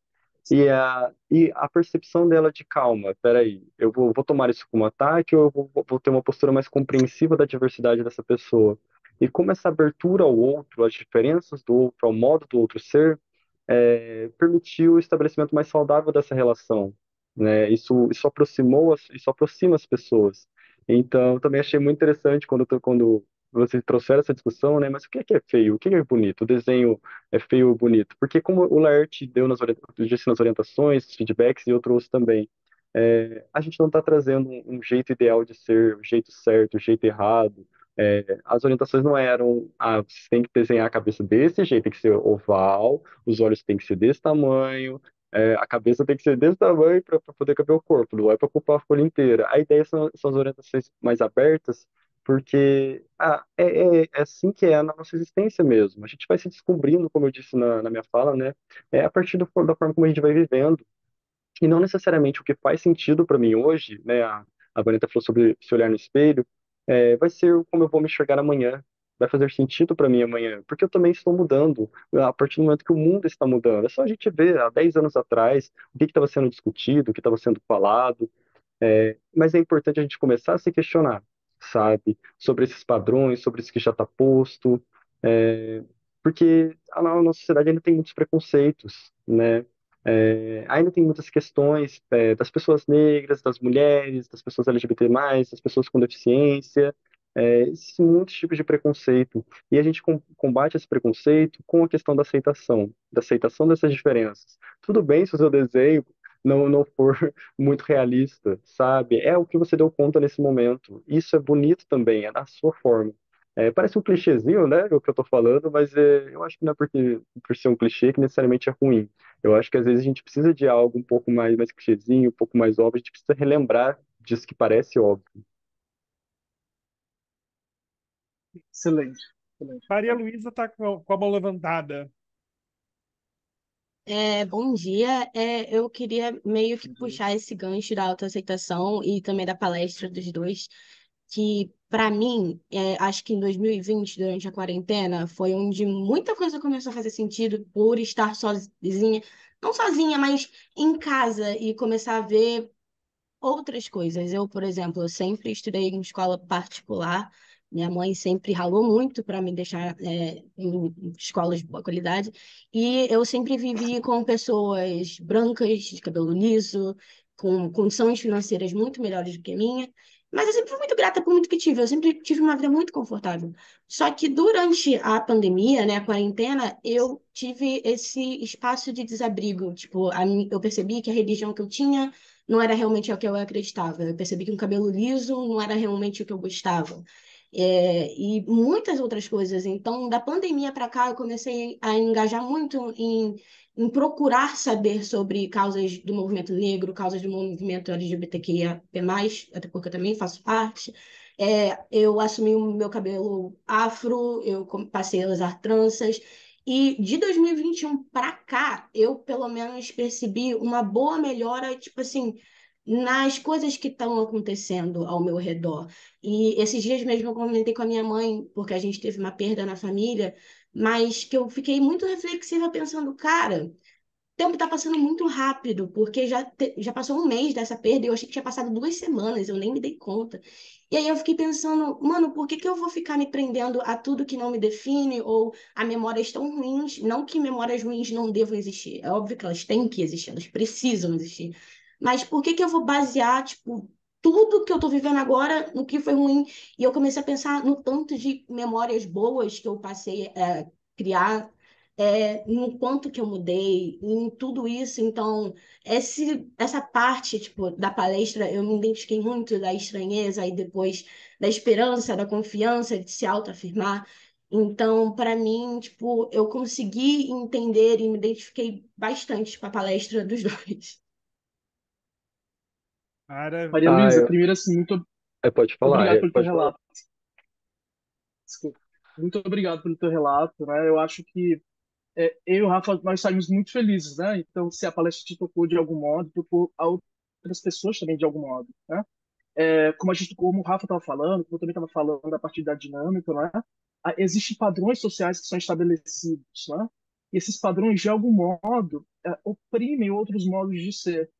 e a percepção dela de calma, peraí, eu vou tomar isso como ataque ou eu vou ter uma postura mais compreensiva da diversidade dessa pessoa? E como essa abertura ao outro, às diferenças do outro, ao modo do outro ser, permitiu o estabelecimento mais saudável dessa relação, né? Isso aproximou, isso aproxima as pessoas. Então, eu também achei muito interessante quando vocês trouxeram essa discussão, né? Mas o que é feio? O que é bonito? O desenho é feio ou bonito? Porque como o Laerte disse nas orientações, feedbacks e eu trouxe também, a gente não está trazendo um jeito ideal de ser, o jeito certo, o jeito errado. As orientações não eram, você tem que desenhar a cabeça desse jeito, tem que ser oval, os olhos têm que ser desse tamanho, a cabeça tem que ser desse tamanho para poder caber o corpo, não é para ocupar a folha inteira. A ideia são as orientações mais abertas, porque é assim que é na nossa existência mesmo. A gente vai se descobrindo, como eu disse na minha fala, né? A partir da forma como a gente vai vivendo. E não necessariamente o que faz sentido para mim hoje, né? A Vanessa falou sobre se olhar no espelho, vai ser como eu vou me enxergar amanhã. Vai fazer sentido para mim amanhã, porque eu também estou mudando a partir do momento que o mundo está mudando. É só a gente ver há 10 anos atrás o que estava sendo discutido, o que estava sendo falado, mas é importante a gente começar a se questionar, sabe, sobre esses padrões, sobre isso que já está posto, é, porque a nossa sociedade ainda tem muitos preconceitos, né? Ainda tem muitas questões, das pessoas negras, das mulheres, das pessoas LGBT+, das pessoas com deficiência, esses muitos tipos de preconceito. E a gente combate esse preconceito com a questão da aceitação dessas diferenças. Tudo bem se o seu desenho não for muito realista, sabe? É o que você deu conta nesse momento. Isso é bonito também, é da sua forma. Parece um clichêzinho, né, o que eu tô falando, mas eu acho que não é porque por ser um clichê que necessariamente é ruim. Eu acho que às vezes a gente precisa de algo um pouco mais clichêzinho, um pouco mais óbvio, a gente precisa relembrar disso que parece óbvio. Excelente, excelente. Maria Luísa está com a mão levantada. Bom dia. Eu queria meio que Bom dia. puxar esse gancho da autoaceitação e também da palestra dos dois, que para mim, acho que em 2020, durante a quarentena, foi onde muita coisa começou a fazer sentido por estar sozinha, não sozinha, mas em casa e começar a ver outras coisas. Eu, por exemplo, eu sempre estudei em escola particular Minha mãe sempre ralou muito para me deixar em escolas de boa qualidade. E eu sempre vivi com pessoas brancas, de cabelo liso, com condições financeiras muito melhores do que a minha. Mas eu sempre fui muito grata por muito que tive. Eu sempre tive uma vida muito confortável. Só que durante a pandemia, né, a quarentena, eu tive esse espaço de desabrigo. Tipo, eu percebi que a religião que eu tinha não era realmente o que eu acreditava. Eu percebi que um cabelo liso não era realmente o que eu gostava. E muitas outras coisas. Então, da pandemia para cá, eu comecei a engajar muito em procurar saber sobre causas do movimento negro, causas do movimento LGBTQIA+, até porque eu também faço parte. Eu assumi o meu cabelo afro, eu passei a usar tranças. E de 2021 para cá, eu pelo menos percebi uma boa melhora, tipo assim, nas coisas que estão acontecendo ao meu redor. E esses dias mesmo eu comentei com a minha mãe, porque a gente teve uma perda na família, mas que eu fiquei muito reflexiva pensando, cara, o tempo está passando muito rápido, porque já passou um mês dessa perda e eu achei que tinha passado 2 semanas, eu nem me dei conta. E aí eu fiquei pensando, mano, por que que eu vou ficar me prendendo a tudo que não me define ou a memórias tão ruins? Não que memórias ruins não devam existir, é óbvio que elas têm que existir, elas precisam existir. Mas por que que eu vou basear, tipo, tudo que eu tô vivendo agora no que foi ruim? E eu comecei a pensar no tanto de memórias boas que eu passei a criar, no quanto que eu mudei, em tudo isso. Então, essa parte, tipo, da palestra, eu me identifiquei muito da estranheza e depois da esperança, da confiança, de se autoafirmar. Então, para mim, tipo, eu consegui entender e me identifiquei bastante com a palestra dos dois. Cara, Maria Ah, Luísa, primeiro, assim, muito pode falar, obrigado pelo teu pode falar. relato. Desculpa. Muito obrigado pelo teu relato, né? Eu acho que eu e o Rafa, nós saímos muito felizes, né? Então, se a palestra te tocou de algum modo, tocou a outras pessoas também de algum modo, né? Como o Rafa estava falando, como eu também estava falando a partir da dinâmica, né? Existem padrões sociais que são estabelecidos, né? E esses padrões, de algum modo, oprimem outros modos de ser,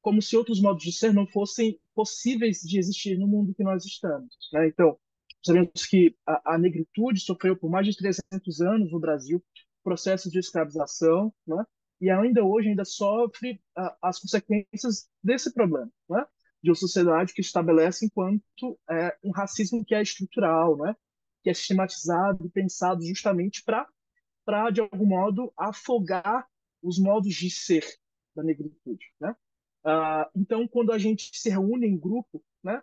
como se outros modos de ser não fossem possíveis de existir no mundo que nós estamos, né? Então, sabemos que a negritude sofreu por mais de 300 anos no Brasil processo de escravização, né? E ainda hoje ainda sofre as consequências desse problema, né? De uma sociedade que estabelece enquanto um racismo que é estrutural, né? Que é sistematizado e pensado justamente para de algum modo afogar os modos de ser da negritude, né? Então, quando a gente se reúne em grupo, né?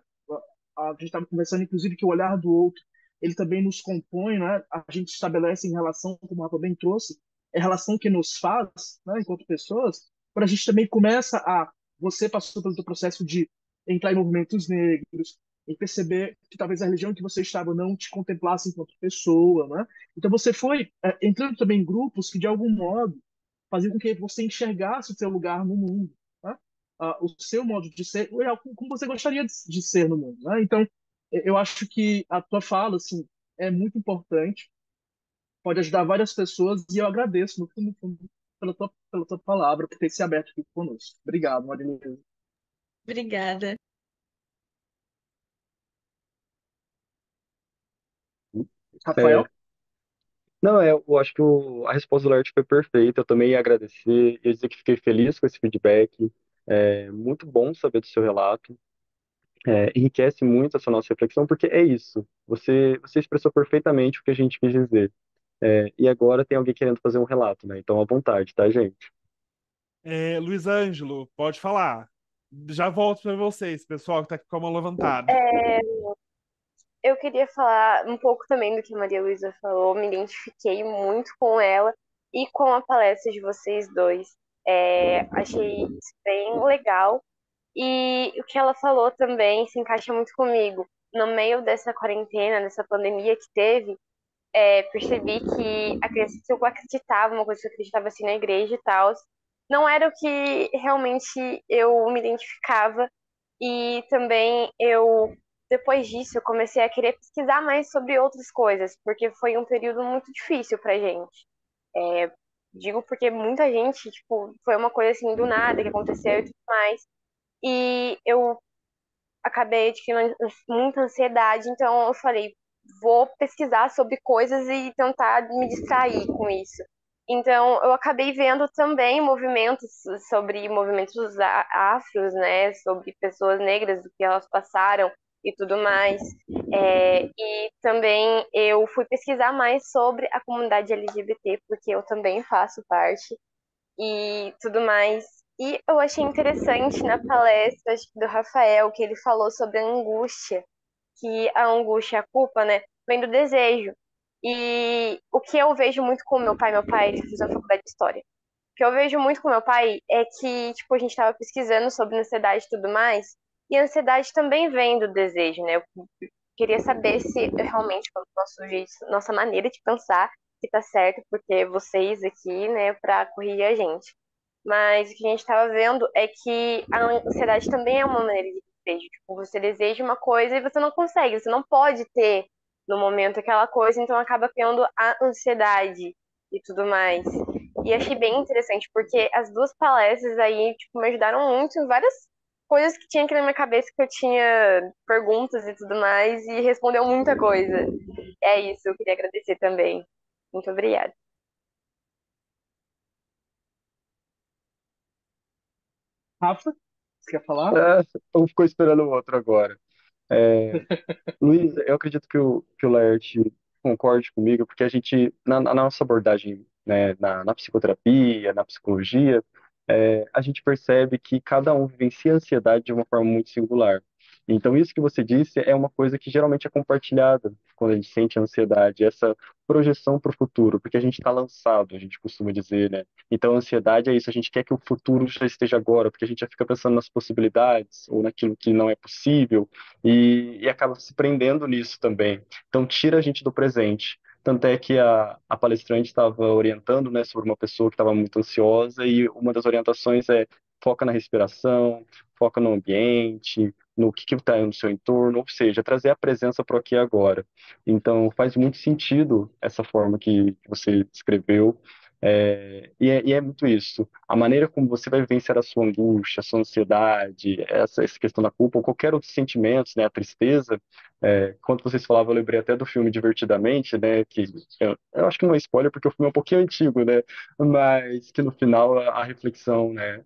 A gente estava conversando, inclusive, que o olhar do outro ele também nos compõe, né? A gente estabelece em relação, como o Rafa bem trouxe, é a relação que nos faz, né? Enquanto pessoas, quando a gente também começa você passou pelo processo de entrar em movimentos negros, e perceber que talvez a religião que você estava não te contemplasse enquanto pessoa, né? Então você foi entrando também em grupos que de algum modo faziam com que você enxergasse o seu lugar no mundo, né? O seu modo de ser, como você gostaria de ser no mundo, né? Então, eu acho que a tua fala, assim, é muito importante, pode ajudar várias pessoas e eu agradeço, no fundo, pela tua palavra, por ter se aberto aqui conosco. Obrigado, Marinês. Obrigada. É, Rafael? não, eu acho que a resposta do Lert foi perfeita. Eu também ia agradecer, ia dizer que fiquei feliz com esse feedback. É muito bom saber do seu relato. Enriquece muito essa nossa reflexão, porque é isso. Você expressou perfeitamente o que a gente quis dizer. E agora tem alguém querendo fazer um relato, né? Então, à vontade, tá, gente? Luiz Ângelo, pode falar. Já volto para vocês, pessoal que tá aqui com a mão levantada. Eu queria falar um pouco também do que a Maria Luísa falou, me identifiquei muito com ela e com a palestra de vocês dois. Achei isso bem legal. E o que ela falou também se encaixa muito comigo. No meio dessa quarentena, dessa pandemia que teve, percebi que que eu acreditava, uma coisa que eu acreditava assim na igreja e tal, não era o que realmente eu me identificava. E também depois disso, eu comecei a querer pesquisar mais sobre outras coisas, porque foi um período muito difícil pra gente. É, Digo porque muita gente, tipo, foi uma coisa assim do nada que aconteceu e tudo mais. E eu acabei adquirindo muita ansiedade, então eu falei, vou pesquisar sobre coisas e tentar me distrair com isso. Então, eu acabei vendo também movimentos sobre movimentos afros, né, sobre pessoas negras, do que elas passaram e tudo mais. E também eu fui pesquisar mais sobre a comunidade LGBT, porque eu também faço parte e tudo mais. E eu achei interessante na palestra, acho que do Rafael, que ele falou sobre a angústia, que a angústia, a culpa, né, vem do desejo. E o que eu vejo muito com meu pai, ele fez uma faculdade de história. O que eu vejo muito com meu pai é que, tipo, a gente estava pesquisando sobre ansiedade e tudo mais, e a ansiedade também vem do desejo, né? Eu queria saber se realmente quando nosso jeito, nossa maneira de pensar que tá certo, porque vocês aqui, né, para corrigir a gente. Mas o que a gente estava vendo é que a ansiedade também é uma maneira de desejo. Tipo, você deseja uma coisa e você não consegue, você não pode ter no momento aquela coisa, então acaba tendo a ansiedade e tudo mais. E achei bem interessante, porque as duas palestras aí, tipo, me ajudaram muito em várias coisas que tinha aqui na minha cabeça, que eu tinha perguntas e tudo mais, e respondeu muita coisa. É isso, eu queria agradecer também. Muito obrigada. Rafa, você quer falar? Eu ficou esperando o outro agora. É, Luiz, eu acredito que o Laerte concorde comigo, porque a gente, na nossa abordagem, né, na psicoterapia, na psicologia, a gente percebe que cada um vivencia a ansiedade de uma forma muito singular. Então, isso que você disse é uma coisa que geralmente é compartilhada quando a gente sente ansiedade, essa projeção para o futuro, porque a gente está lançado, a gente costuma dizer, né? Então, a ansiedade é isso, a gente quer que o futuro já esteja agora, porque a gente já fica pensando nas possibilidades ou naquilo que não é possível e acaba se prendendo nisso também. Então, tira a gente do presente. Tanto é que a palestrante estava orientando, né, sobre uma pessoa que estava muito ansiosa e uma das orientações é foca na respiração, foca no ambiente, no que está no seu entorno, ou seja, trazer a presença para o aqui e agora. Então, faz muito sentido essa forma que você descreveu. E é muito isso. A maneira como você vai vencer a sua angústia, a sua ansiedade, essa questão da culpa, ou qualquer outro sentimento, né, a tristeza. Quando vocês falavam, eu lembrei até do filme Divertidamente, né, que eu acho que não é spoiler, porque o filme é um pouquinho antigo, né, mas que no final a reflexão, né,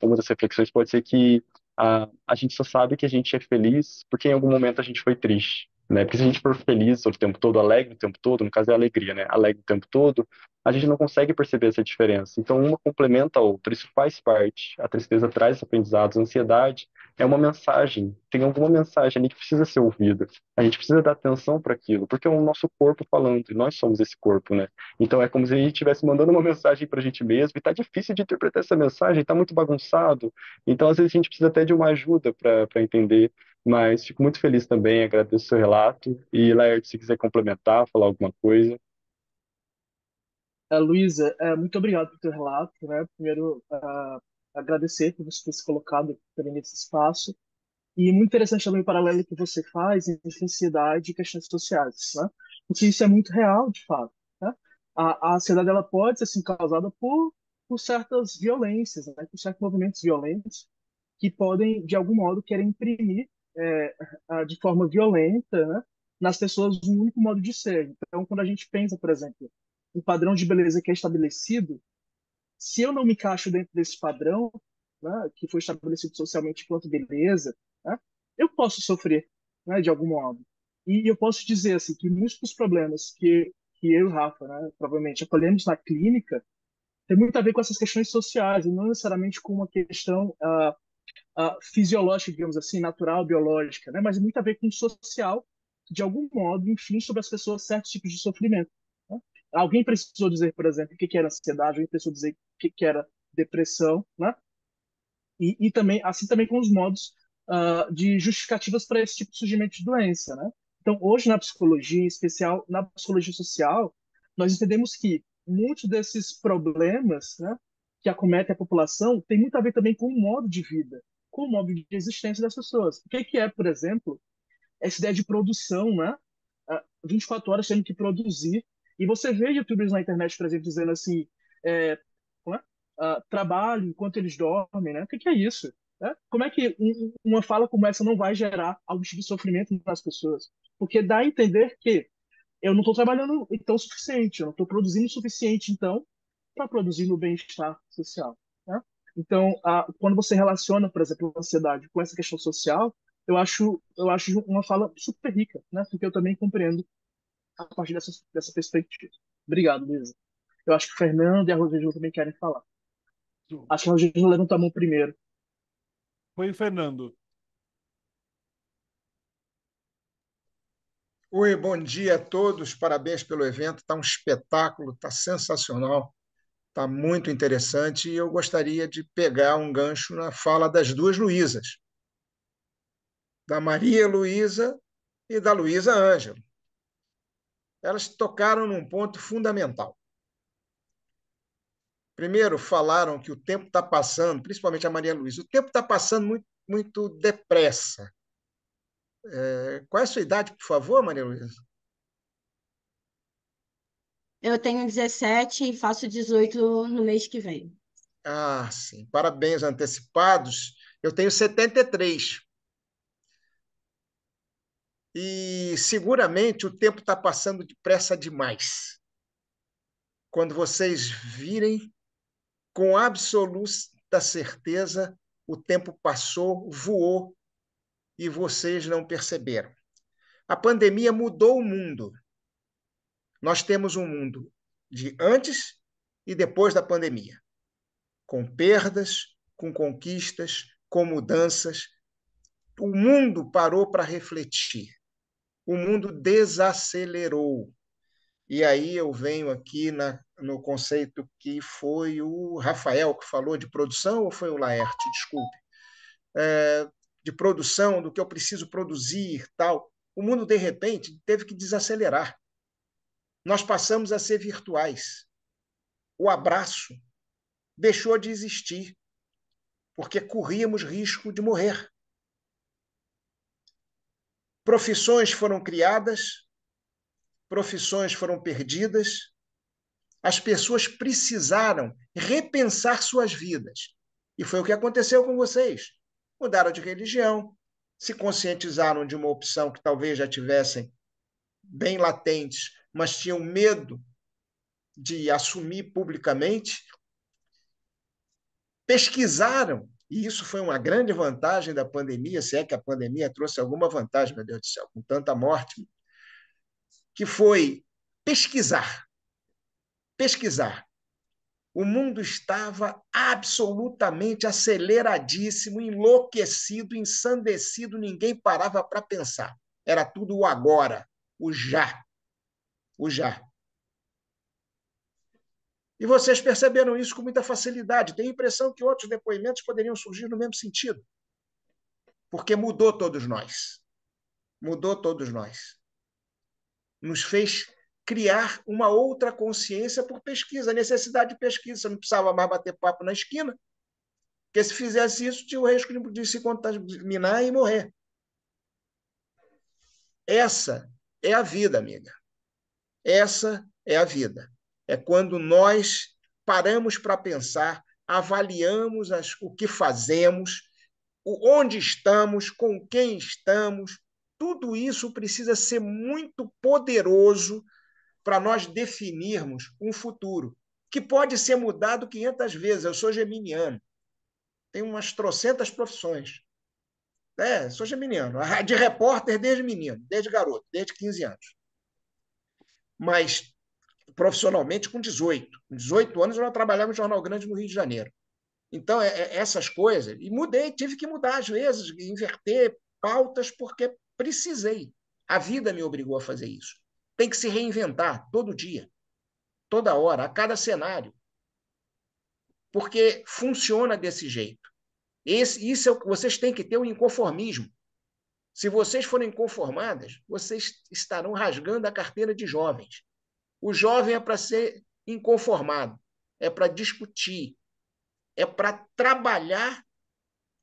uma das reflexões pode ser que a gente só sabe que a gente é feliz porque em algum momento a gente foi triste. Né? Porque se a gente for feliz o tempo todo, alegre o tempo todo, no caso é alegria, né? Alegre o tempo todo, a gente não consegue perceber essa diferença. Então, uma complementa a outra, isso faz parte. A tristeza traz aprendizados, a ansiedade é uma mensagem, tem alguma mensagem ali que precisa ser ouvida. A gente precisa dar atenção para aquilo, porque é o nosso corpo falando, e nós somos esse corpo, né? Então, é como se a gente estivesse mandando uma mensagem para a gente mesmo, e tá difícil de interpretar essa mensagem, tá muito bagunçado. Então, às vezes, a gente precisa até de uma ajuda para entender. Mas fico muito feliz também, agradeço o seu relato. E, Laerte, se quiser complementar, falar alguma coisa. Luísa, muito obrigado pelo teu relato, né? Primeiro, agradecer por você ter se colocado também nesse espaço. E muito interessante também o paralelo que você faz entre ansiedade e questões sociais, né? Porque isso é muito real, de fato, né? A ansiedade ela pode ser assim, causada por certas violências, né? Por certos movimentos violentos que podem, de algum modo, querer imprimir de forma violenta, né, nas pessoas um único modo de ser. Então, quando a gente pensa, por exemplo, um padrão de beleza que é estabelecido, se eu não me encaixo dentro desse padrão, né, que foi estabelecido socialmente enquanto beleza, né, eu posso sofrer, né, de algum modo. E eu posso dizer assim que muitos dos problemas que eu e o Rafa, né, provavelmente acolhemos na clínica, tem muito a ver com essas questões sociais, e não necessariamente com uma questão fisiológica, digamos assim, natural, biológica, né? Mas muito a ver com o social, que de algum modo influi sobre as pessoas certos tipos de sofrimento. Né? Alguém precisou dizer, por exemplo, o que era ansiedade, alguém precisou dizer o que era depressão, né? E também, assim também com os modos de justificativas para esse tipo de surgimento de doença, né? Então, hoje na psicologia, em especial na psicologia social, nós entendemos que muitos desses problemas, né, que acometem a população tem muito a ver também com o modo de vida, com o modo de existência das pessoas. O que é, por exemplo, essa ideia de produção, né? 24 horas tendo que produzir. E você vê youtubers na internet, por exemplo, dizendo assim, como é? Trabalho enquanto eles dormem, né? O que é isso? Né? como é que uma fala como essa não vai gerar algum tipo de sofrimento nas pessoas? Porque dá a entender que eu não estou trabalhando então o suficiente, eu não estou produzindo o suficiente então para produzir no bem-estar social, né? Então, quando você relaciona, por exemplo, a ansiedade com essa questão social, eu acho uma fala super rica, né? Porque eu também compreendo a partir dessa perspectiva. Obrigado, Luísa. Eu acho que o Fernando e a Rosângela também querem falar. Acho que a Rosângela levantou a mão primeiro. Foi o Fernando. Oi, bom dia a todos. Parabéns pelo evento. Está um espetáculo, está sensacional, está muito interessante. E eu gostaria de pegar um gancho na fala das duas Luísas, da Maria Luísa e da Luísa Ângelo. Elas tocaram num ponto fundamental. Primeiro, falaram que o tempo está passando, principalmente a Maria Luísa, o tempo está passando muito, muito depressa. Qual é a sua idade, por favor, Maria Luísa? Eu tenho 17 e faço 18 no mês que vem. Ah, sim. Parabéns antecipados. Eu tenho 73. E seguramente o tempo está passando depressa demais. Quando vocês virem, com absoluta certeza, o tempo passou, voou e vocês não perceberam. A pandemia mudou o mundo. Nós temos um mundo de antes e depois da pandemia, com perdas, com conquistas, com mudanças. O mundo parou para refletir. O mundo desacelerou. E aí eu venho aqui no conceito que foi o Rafael que falou de produção, ou foi o Laerte? Desculpe. De produção, do que eu preciso produzir, tal. O mundo, de repente, teve que desacelerar. Nós passamos a ser virtuais. O abraço deixou de existir, porque corríamos risco de morrer. Profissões foram criadas, profissões foram perdidas, as pessoas precisaram repensar suas vidas. E foi o que aconteceu com vocês. Mudaram de religião, se conscientizaram de uma opção que talvez já tivessem bem latentes, mas tinham medo de assumir publicamente. Pesquisaram, e isso foi uma grande vantagem da pandemia, se é que a pandemia trouxe alguma vantagem, meu Deus do céu, com tanta morte, que foi pesquisar. Pesquisar. O mundo estava absolutamente aceleradíssimo, enlouquecido, ensandecido, ninguém parava para pensar. Era tudo o agora, o já. O já. E vocês perceberam isso com muita facilidade. Tenho a impressão que outros depoimentos poderiam surgir no mesmo sentido. Porque mudou todos nós. Mudou todos nós. Nos fez criar uma outra consciência por pesquisa, a necessidade de pesquisa. Você não precisava mais bater papo na esquina, porque se fizesse isso, tinha o risco de se contaminar e morrer. Essa é a vida, amiga. Essa é a vida. É quando nós paramos para pensar, avaliamos o que fazemos, onde estamos, com quem estamos. Tudo isso precisa ser muito poderoso para nós definirmos um futuro, que pode ser mudado 500 vezes. Eu sou geminiano, tenho umas trocentas profissões. Sou geminiano, de repórter desde menino, desde garoto, desde 15 anos. Mas profissionalmente com 18. Com 18 anos eu já trabalhava em Jornal Grande no Rio de Janeiro. Então, essas coisas. E mudei, tive que mudar às vezes, inverter pautas, porque precisei. A vida me obrigou a fazer isso. Tem que se reinventar todo dia, toda hora, a cada cenário. Porque funciona desse jeito. Isso é o que vocês têm que ter, o inconformismo. Se vocês forem conformadas, vocês estarão rasgando a carteira de jovens. O jovem é para ser inconformado, é para discutir, é para trabalhar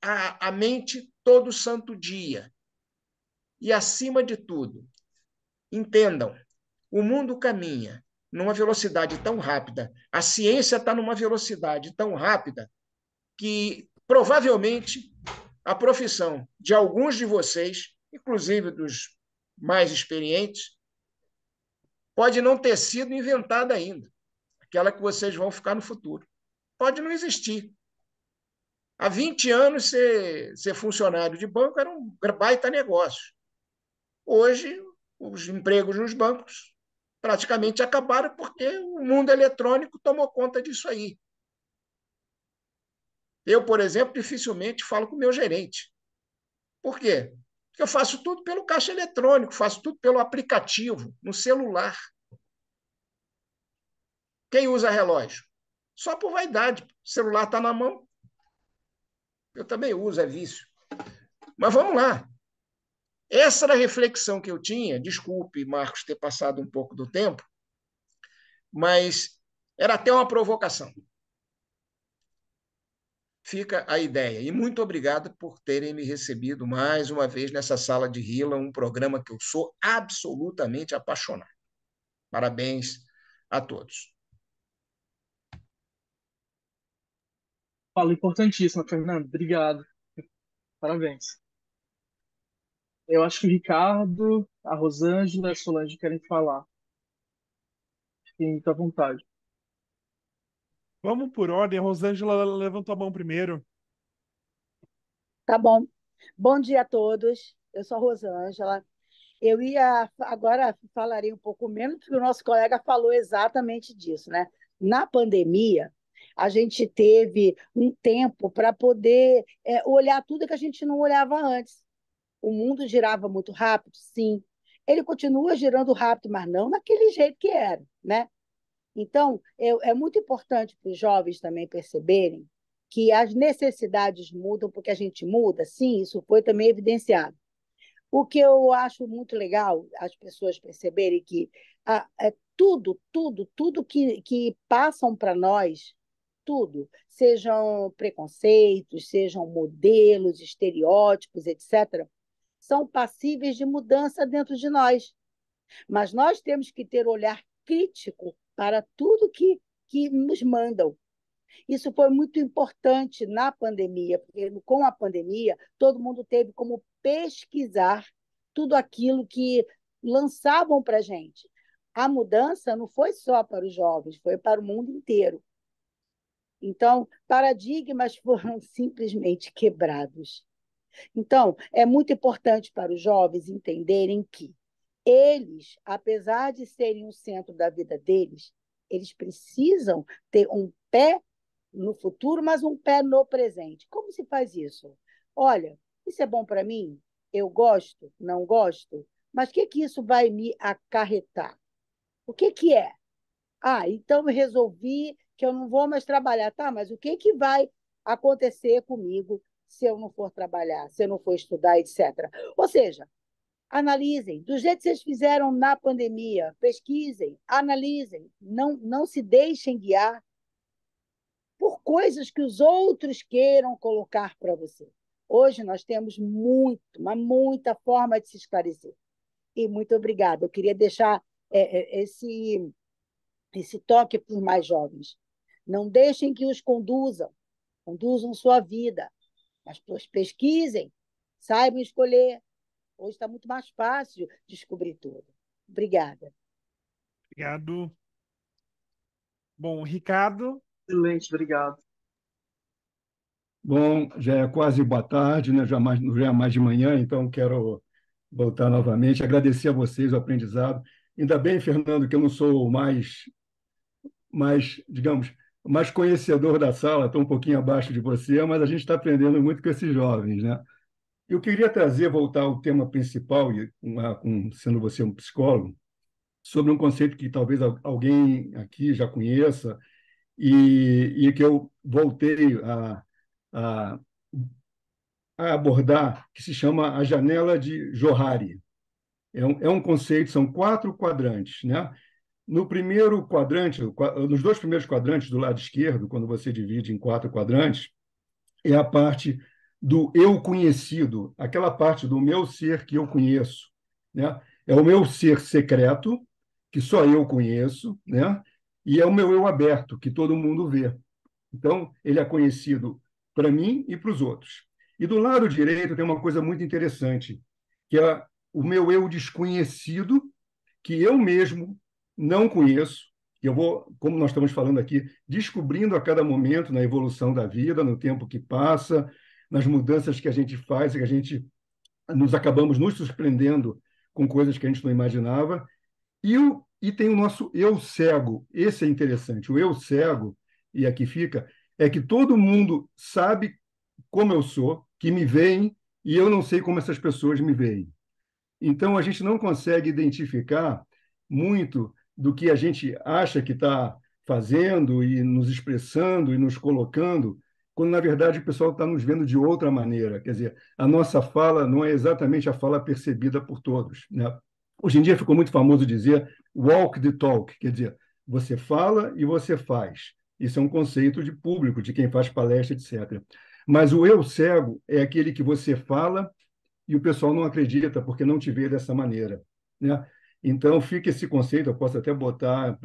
a mente todo santo dia. E, acima de tudo, entendam, o mundo caminha numa velocidade tão rápida, a ciência está numa velocidade tão rápida que, provavelmente, a profissão de alguns de vocês, inclusive dos mais experientes, pode não ter sido inventada ainda, aquela que vocês vão ficar no futuro. Pode não existir. Há 20 anos, ser funcionário de banco era um baita negócio. Hoje, os empregos nos bancos praticamente acabaram porque o mundo eletrônico tomou conta disso aí. Eu, por exemplo, dificilmente falo com o meu gerente. Por quê? Porque eu faço tudo pelo caixa eletrônico, faço tudo pelo aplicativo, no celular. Quem usa relógio? Só por vaidade. O celular está na mão. Eu também uso, é vício. Mas vamos lá. Essa era a reflexão que eu tinha. Desculpe, Marcos, ter passado um pouco do tempo, mas era até uma provocação. Fica a ideia. E muito obrigado por terem me recebido mais uma vez nessa sala de Rila, um programa que eu sou absolutamente apaixonado. Parabéns a todos. Fala importantíssima, Fernando. Obrigado. Parabéns. Eu acho que o Ricardo, a Rosângela e a Solange querem falar. Fiquem muito à vontade. Vamos por ordem. A Rosângela levantou a mão primeiro. Tá bom. Bom dia a todos. Eu sou a Rosângela. Eu ia agora falarei um pouco menos, porque o nosso colega falou exatamente disso, né? Na pandemia, a gente teve um tempo para poder olhar tudo que a gente não olhava antes. O mundo girava muito rápido, sim. Ele continua girando rápido, mas não daquele jeito que era, né? Então, é muito importante para os jovens também perceberem que as necessidades mudam porque a gente muda, sim, isso foi também evidenciado. O que eu acho muito legal as pessoas perceberem que tudo que passam para nós, tudo, sejam preconceitos, sejam modelos, estereótipos, etc., são passíveis de mudança dentro de nós. Mas nós temos que ter olhar crítico para tudo que nos mandam. Isso foi muito importante na pandemia, porque com a pandemia, todo mundo teve como pesquisar tudo aquilo que lançavam para a gente. A mudança não foi só para os jovens, foi para o mundo inteiro. Então, paradigmas foram simplesmente quebrados. Então, é muito importante para os jovens entenderem que eles, apesar de serem o centro da vida deles, eles precisam ter um pé no futuro, mas um pé no presente. Como se faz isso? Olha, isso é bom para mim? Eu gosto? Não gosto? Mas o que isso vai me acarretar? O que é? Então eu resolvi que eu não vou mais trabalhar. Tá, mas o que vai acontecer comigo se eu não for trabalhar, se eu não for estudar, etc. Ou seja, analisem, do jeito que vocês fizeram na pandemia, pesquisem, analisem, não se deixem guiar por coisas que os outros queiram colocar para você. Hoje nós temos muita forma de se esclarecer. E muito obrigada. Eu queria deixar esse toque para os mais jovens. Não deixem que os conduzam sua vida, mas pesquisem, saibam escolher. Hoje está muito mais fácil descobrir tudo. Obrigada. Obrigado. Bom, Ricardo. Excelente, obrigado. Bom, já é quase boa tarde, né? Já é mais de manhã, então quero voltar novamente, agradecer a vocês o aprendizado. Ainda bem, Fernando, que eu não sou o digamos, mais conhecedor da sala, estou um pouquinho abaixo de você, mas a gente está aprendendo muito com esses jovens, né? Eu queria voltar ao tema principal, sendo você um psicólogo, sobre um conceito que talvez alguém aqui já conheça e que eu voltei a abordar, que se chama a janela de Johari. É um conceito, são 4 quadrantes, né? No primeiro quadrante, nos 2 primeiros quadrantes do lado esquerdo, quando você divide em 4 quadrantes, é a parte do eu conhecido, aquela parte do meu ser que eu conheço, né? É o meu ser secreto, que só eu conheço, né? E é o meu eu aberto, que todo mundo vê. Então, ele é conhecido para mim e para os outros. E do lado direito tem uma coisa muito interessante, que é o meu eu desconhecido, que eu mesmo não conheço, que eu vou, como nós estamos falando aqui, descobrindo a cada momento na evolução da vida, no tempo que passa, nas mudanças que a gente faz, que a gente nos acabamos nos surpreendendo com coisas que a gente não imaginava. E tem o nosso eu cego. Esse é interessante. O eu cego, e aqui fica, é que todo mundo sabe como eu sou, que me veem, e eu não sei como essas pessoas me veem. Então, a gente não consegue identificar muito do que a gente acha que está fazendo e nos expressando e nos colocando, quando, na verdade, o pessoal está nos vendo de outra maneira. Quer dizer, a nossa fala não é exatamente a fala percebida por todos, né? Hoje em dia ficou muito famoso dizer walk the talk, quer dizer, você fala e você faz. Isso é um conceito de público, de quem faz palestra, etc. Mas o eu cego é aquele que você fala e o pessoal não acredita porque não te vê dessa maneira, né? Então fica esse conceito, eu posso até botar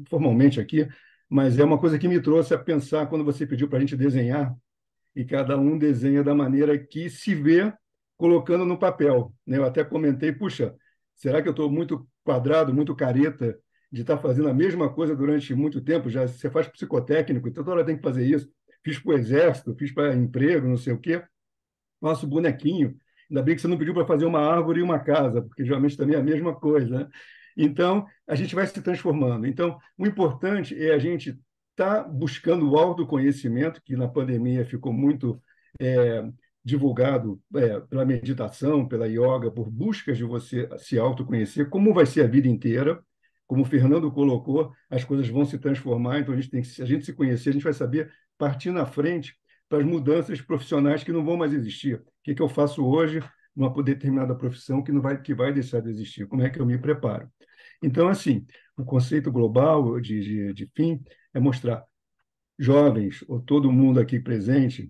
formalmente aqui, mas é uma coisa que me trouxe a pensar quando você pediu para a gente desenhar, e cada um desenha da maneira que se vê colocando no papel, né? Eu até comentei, puxa, será que eu estou muito quadrado, muito careta de estar fazendo a mesma coisa durante muito tempo? Já você faz psicotécnico, então toda hora tem que fazer isso. Fiz para o exército, fiz para emprego, não sei o quê. Nosso bonequinho. Ainda bem que você não pediu para fazer uma árvore e uma casa, porque geralmente também é a mesma coisa, né? Então, a gente vai se transformando. Então, o importante é a gente estar buscando o autoconhecimento, que na pandemia ficou muito é, divulgado pela meditação, pela yoga, por buscas de você se autoconhecer, como vai ser a vida inteira. Como o Fernando colocou, as coisas vão se transformar, então a gente tem que, se a gente se conhecer, a gente vai saber partir na frente para as mudanças profissionais que não vão mais existir. O que que eu faço hoje numa determinada profissão que vai deixar de existir? Como é que eu me preparo? Então, assim, o conceito global de fim é mostrar jovens, ou todo mundo aqui presente,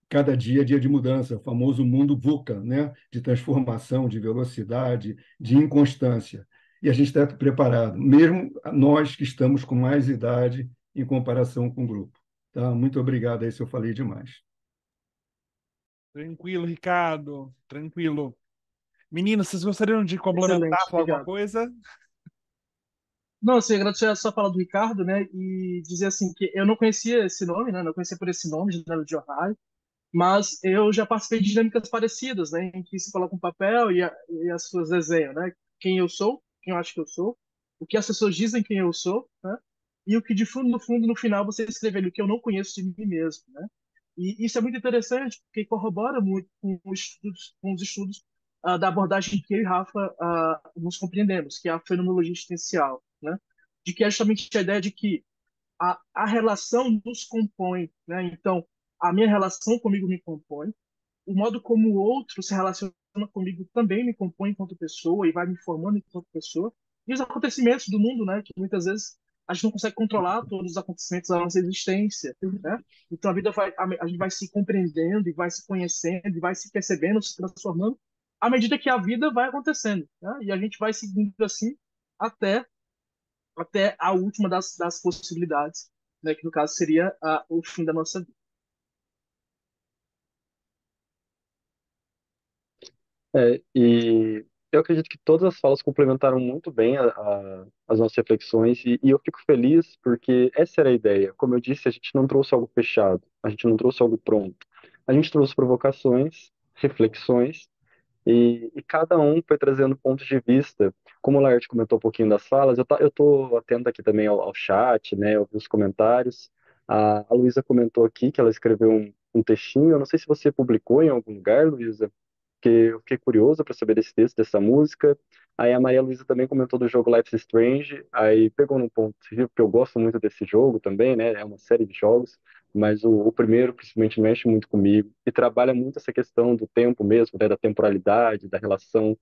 cada dia é dia de mudança, o famoso mundo VUCA, né? De transformação, de velocidade, de inconstância. E a gente está preparado, mesmo nós que estamos com mais idade em comparação com o grupo. Tá? Muito obrigado aí se eu falei demais. Tranquilo, Ricardo. Tranquilo. Meninos, vocês gostariam de complementar, Excelente, falar alguma obrigado. coisa? Não, assim, agradecer a sua fala do Ricardo, né, e dizer assim que eu não conhecia esse nome, né, não conhecia por esse nome, Janela de Ohio, mas eu já participei de dinâmicas parecidas, né, em que se coloca um papel e as pessoas desenham, né, quem eu sou, quem eu acho que eu sou, o que as pessoas dizem quem eu sou, né, e o que de fundo, no fundo, no final, você escreve ali o que eu não conheço de mim mesmo, né. E isso é muito interessante, porque corrobora muito com os estudos da abordagem que eu e Rafa nos compreendemos, que é a fenomenologia existencial, né, de que é justamente a ideia de que a relação nos compõe, né? Então, a minha relação comigo me compõe, o modo como o outro se relaciona comigo também me compõe enquanto pessoa e vai me formando enquanto pessoa. E os acontecimentos do mundo, né? Que muitas vezes a gente não consegue controlar todos os acontecimentos da nossa existência, né? Então a gente vai se compreendendo e vai se conhecendo e vai se percebendo, se transformando à medida que a vida vai acontecendo, né? E a gente vai seguindo assim até a última das possibilidades, né, que no caso seria o fim da nossa vida. E eu acredito que todas as falas complementaram muito bem as nossas reflexões e eu fico feliz porque essa era a ideia. Como eu disse, a gente não trouxe algo fechado, a gente não trouxe algo pronto. A gente trouxe provocações, reflexões e cada um foi trazendo pontos de vista. Como o Laerte comentou um pouquinho das falas, eu tô atento aqui também ao chat, né, eu vi os comentários. A Luísa comentou aqui que ela escreveu um textinho, eu não sei se você publicou em algum lugar, Luísa, porque eu fiquei curioso para saber desse texto, dessa música. Aí a Maria Luísa também comentou do jogo Life is Strange, aí pegou num ponto, porque eu gosto muito desse jogo também, né? É uma série de jogos, mas o primeiro principalmente mexe muito comigo e trabalha muito essa questão do tempo mesmo, né? Da temporalidade, da relação,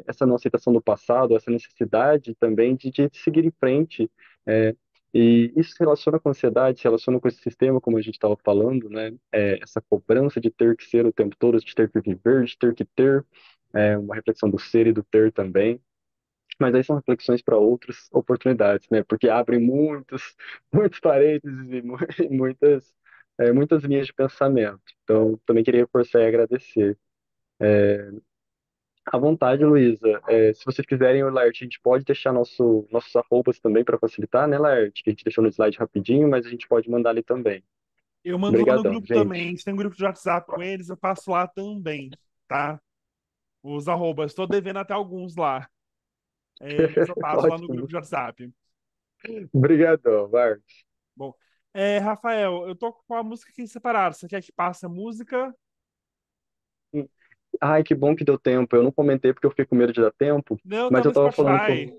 essa não aceitação do passado, essa necessidade também de seguir em frente. é, e isso se relaciona com a ansiedade, se relaciona com esse sistema, como a gente estava falando, né? Essa cobrança de ter que ser o tempo todo, de ter que viver, de ter que ter, uma reflexão do ser e do ter também. Mas aí são reflexões para outras oportunidades, né? Porque abrem muitos, muitos parênteses e muitas muitas linhas de pensamento. Então, também queria reforçar e agradecer. À vontade, Luísa. Se vocês quiserem, o Laerte, a gente pode deixar nossos arrobas também para facilitar, né, Laerte? Que a gente deixou no slide rapidinho, mas a gente pode mandar ali também. Eu mando lá no Obrigadão, grupo também. A gente. gente tem um grupo de WhatsApp com eles, eu passo lá também, tá? Os arrobas. Estou devendo até alguns lá. Mas eu passo lá no grupo Ótimo. de WhatsApp. Obrigadão, Marcos. Bom, Rafael, eu tô com a música aqui separada. Você quer que passe a música? Ai, que bom que deu tempo. Eu não comentei porque eu fiquei com medo de dar tempo, Não, tá mas eu no tava falando Spotify.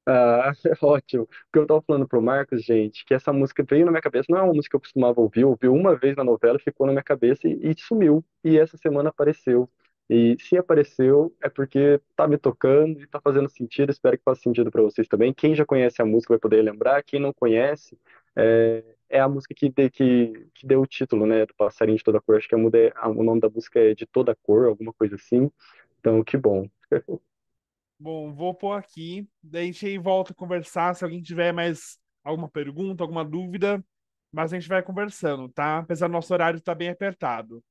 Ah, ótimo. Porque eu tava falando pro Marcos, gente, que essa música veio na minha cabeça, não é uma música que eu costumava ouvir, eu ouvi uma vez na novela, ficou na minha cabeça e sumiu. E essa semana apareceu. E se apareceu, é porque tá me tocando e tá fazendo sentido, espero que faça sentido para vocês também. Quem já conhece a música vai poder lembrar, quem não conhece, é a música que deu o título, né, do Passarinho de Toda Cor. Acho que o nome da música é De Toda Cor, alguma coisa assim. Então, que bom. Bom, vou pôr aqui. Daí a gente volta a conversar. Se alguém tiver mais alguma pergunta, alguma dúvida, mas a gente vai conversando, tá? Apesar do nosso horário estar bem apertado.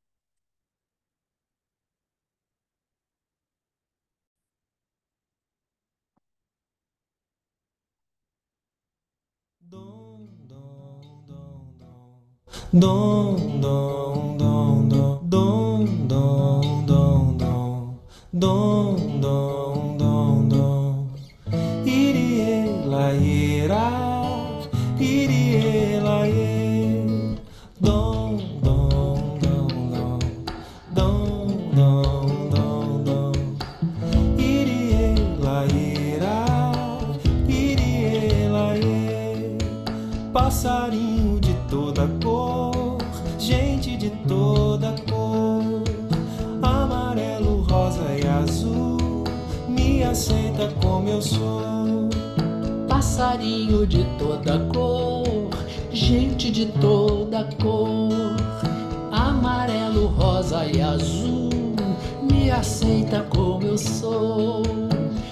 Dom, dom, dom, dom, dom, dom, dom, dom, dom, dom, dom, dom. Irie, la, ira, irie, la, ie. Dom, dom, dom, dom, dom, dom, dom, dom. Irie, la, ira, irie, la, ie. Passarinho de toda cor, gente de toda cor, amarelo, rosa e azul, me aceita como eu sou. Passarinho de toda cor, gente de toda cor, amarelo, rosa e azul, me aceita como eu sou.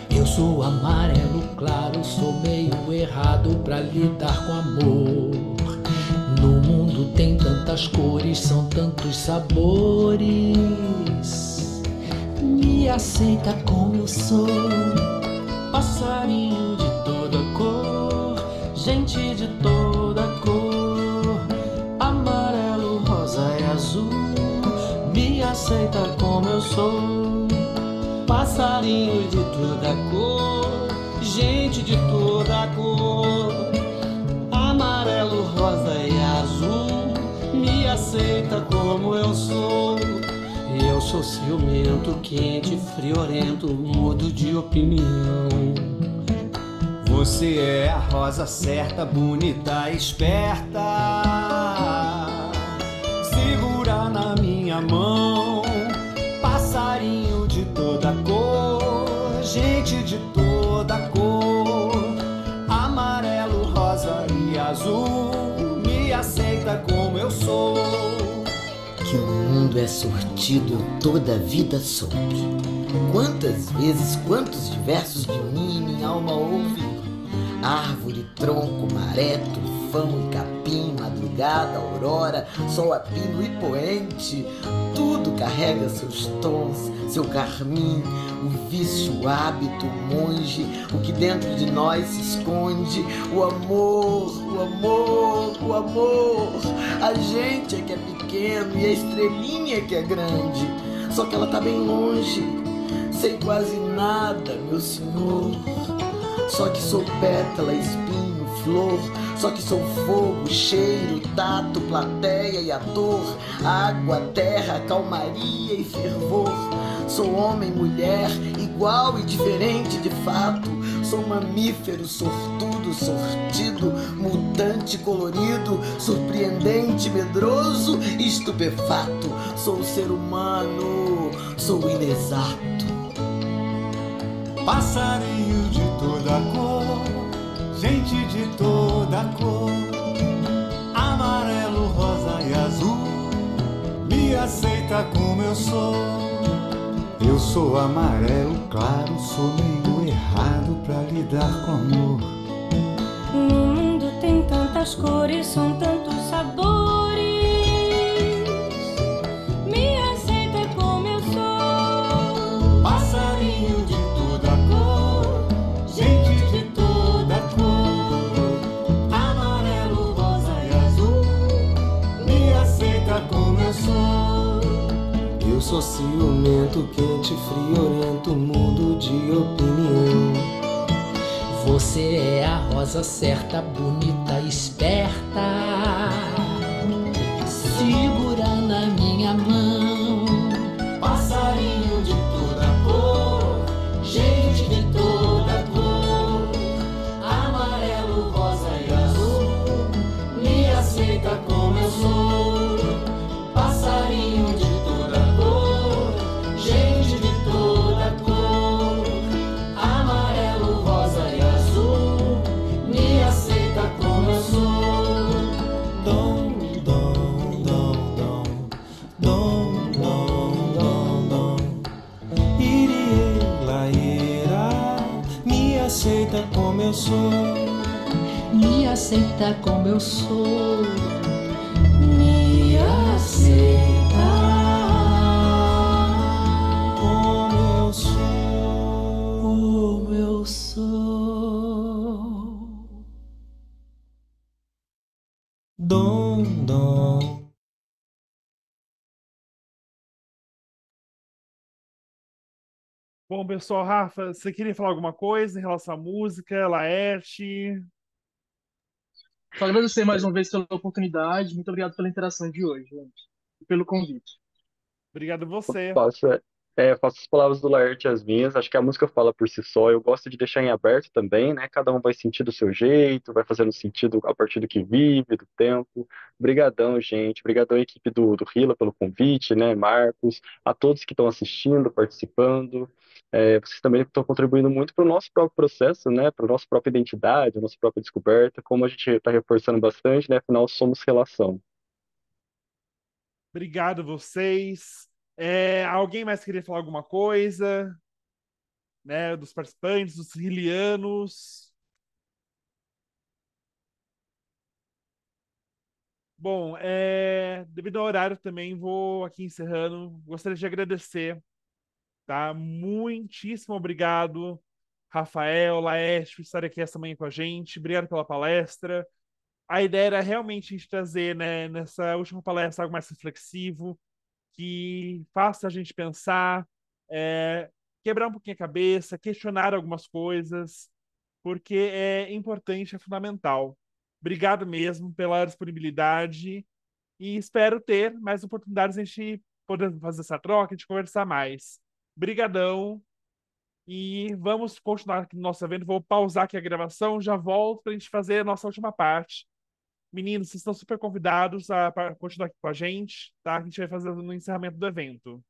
Eu sou amarelo claro, sou meio errado pra lidar com amor. No mundo tem tantas cores, são tantos sabores. Me aceita como eu sou. Passarinho de toda cor, gente de toda cor, amarelo, rosa e azul. Me aceita como eu sou. Passarinho de toda cor, gente de toda cor, amarelo, rosa e azul, me aceita como eu sou. Eu sou ciumento, quente, friorento, mudo de opinião. Você é a rosa certa, bonita, esperta. Segura na minha mão. Passarinho de toda cor, gente de toda cor, amarelo, rosa e azul, me aceita como eu sou. Que o mundo é sortido, eu toda a vida soube. Quantas vezes, quantos diversos de mim minha alma ouve. Árvore, tronco, maré, tufão, capim, madrugada, aurora, sol a pino e poente. Tudo carrega seus tons, seu carmim, o vício, o hábito, o monge, o que dentro de nós se esconde. O amor, o amor, o amor. A gente é que é pequeno e a estrelinha é que é grande. Só que ela tá bem longe, sei quase nada, meu senhor. Só que sou pétala, espinho, flor. Só que sou fogo, cheiro, tato, plateia e ator. Água, terra, calmaria e fervor. Sou homem, mulher, igual e diferente de fato. Sou mamífero, sortudo, sortido, mutante, colorido, surpreendente, medroso e estupefato. Sou ser humano, sou inexato. Passarinho de toda cor, gente de toda cor, amarelo, rosa e azul, me aceita como eu sou. Eu sou amarelo claro, sou meio errado pra lidar com amor. No mundo tem tantas cores, são tantos sabores. sou ciumento, quente, friorento, mudo de opinião. Você é a rosa certa, bonita, esperta. Segura na minha mão. Passarinho de toda cor, gente de toda cor, amarelo, rosa e azul, me aceita como eu sou. Passarinho de toda cor, gente de toda cor, amarelo, rosa e azul, me aceita como eu sou. Dom, dom, dom, dom, dom, dom, dom, dom. Irie, laieira, me aceita como eu sou. Me aceita como eu sou. Me aceita como eu sou. Como eu sou. Dom, dom. Bom, pessoal, Rafa, você queria falar alguma coisa em relação à música, Laerte? Só agradecer mais uma vez pela oportunidade. Muito obrigado pela interação de hoje, gente. E pelo convite. Obrigado a você. Faço as palavras do Laerte as minhas. Acho que a música fala por si só. Eu gosto de deixar em aberto também, né? Cada um vai sentir do seu jeito, vai fazendo sentido a partir do que vive, do tempo. Obrigadão, gente. Obrigadão, equipe do Rila, pelo convite, né? Marcos, a todos que estão assistindo, participando. Vocês também estão contribuindo muito para o nosso próprio processo, né? Para a nossa própria identidade, a nossa própria descoberta. Como a gente está reforçando bastante, né? Afinal, somos relação. Obrigado a vocês. Alguém mais queria falar alguma coisa? Né, dos participantes, dos rilianos? Bom, devido ao horário também, vou aqui encerrando. Gostaria de agradecer, tá? Muitíssimo obrigado, Rafael, Laeste, por estar aqui essa manhã com a gente. Obrigado pela palestra. A ideia era realmente a gente trazer, né, nessa última palestra algo mais reflexivo, que faça a gente pensar, quebrar um pouquinho a cabeça, questionar algumas coisas, porque é importante, é fundamental. Obrigado mesmo pela disponibilidade e espero ter mais oportunidades de a gente poder fazer essa troca, de conversar mais. Brigadão e vamos continuar aqui no nosso evento. Vou pausar aqui a gravação, já volto para a gente fazer a nossa última parte. Meninos, vocês estão super convidados a continuar aqui com a gente, tá? A gente vai fazer no encerramento do evento.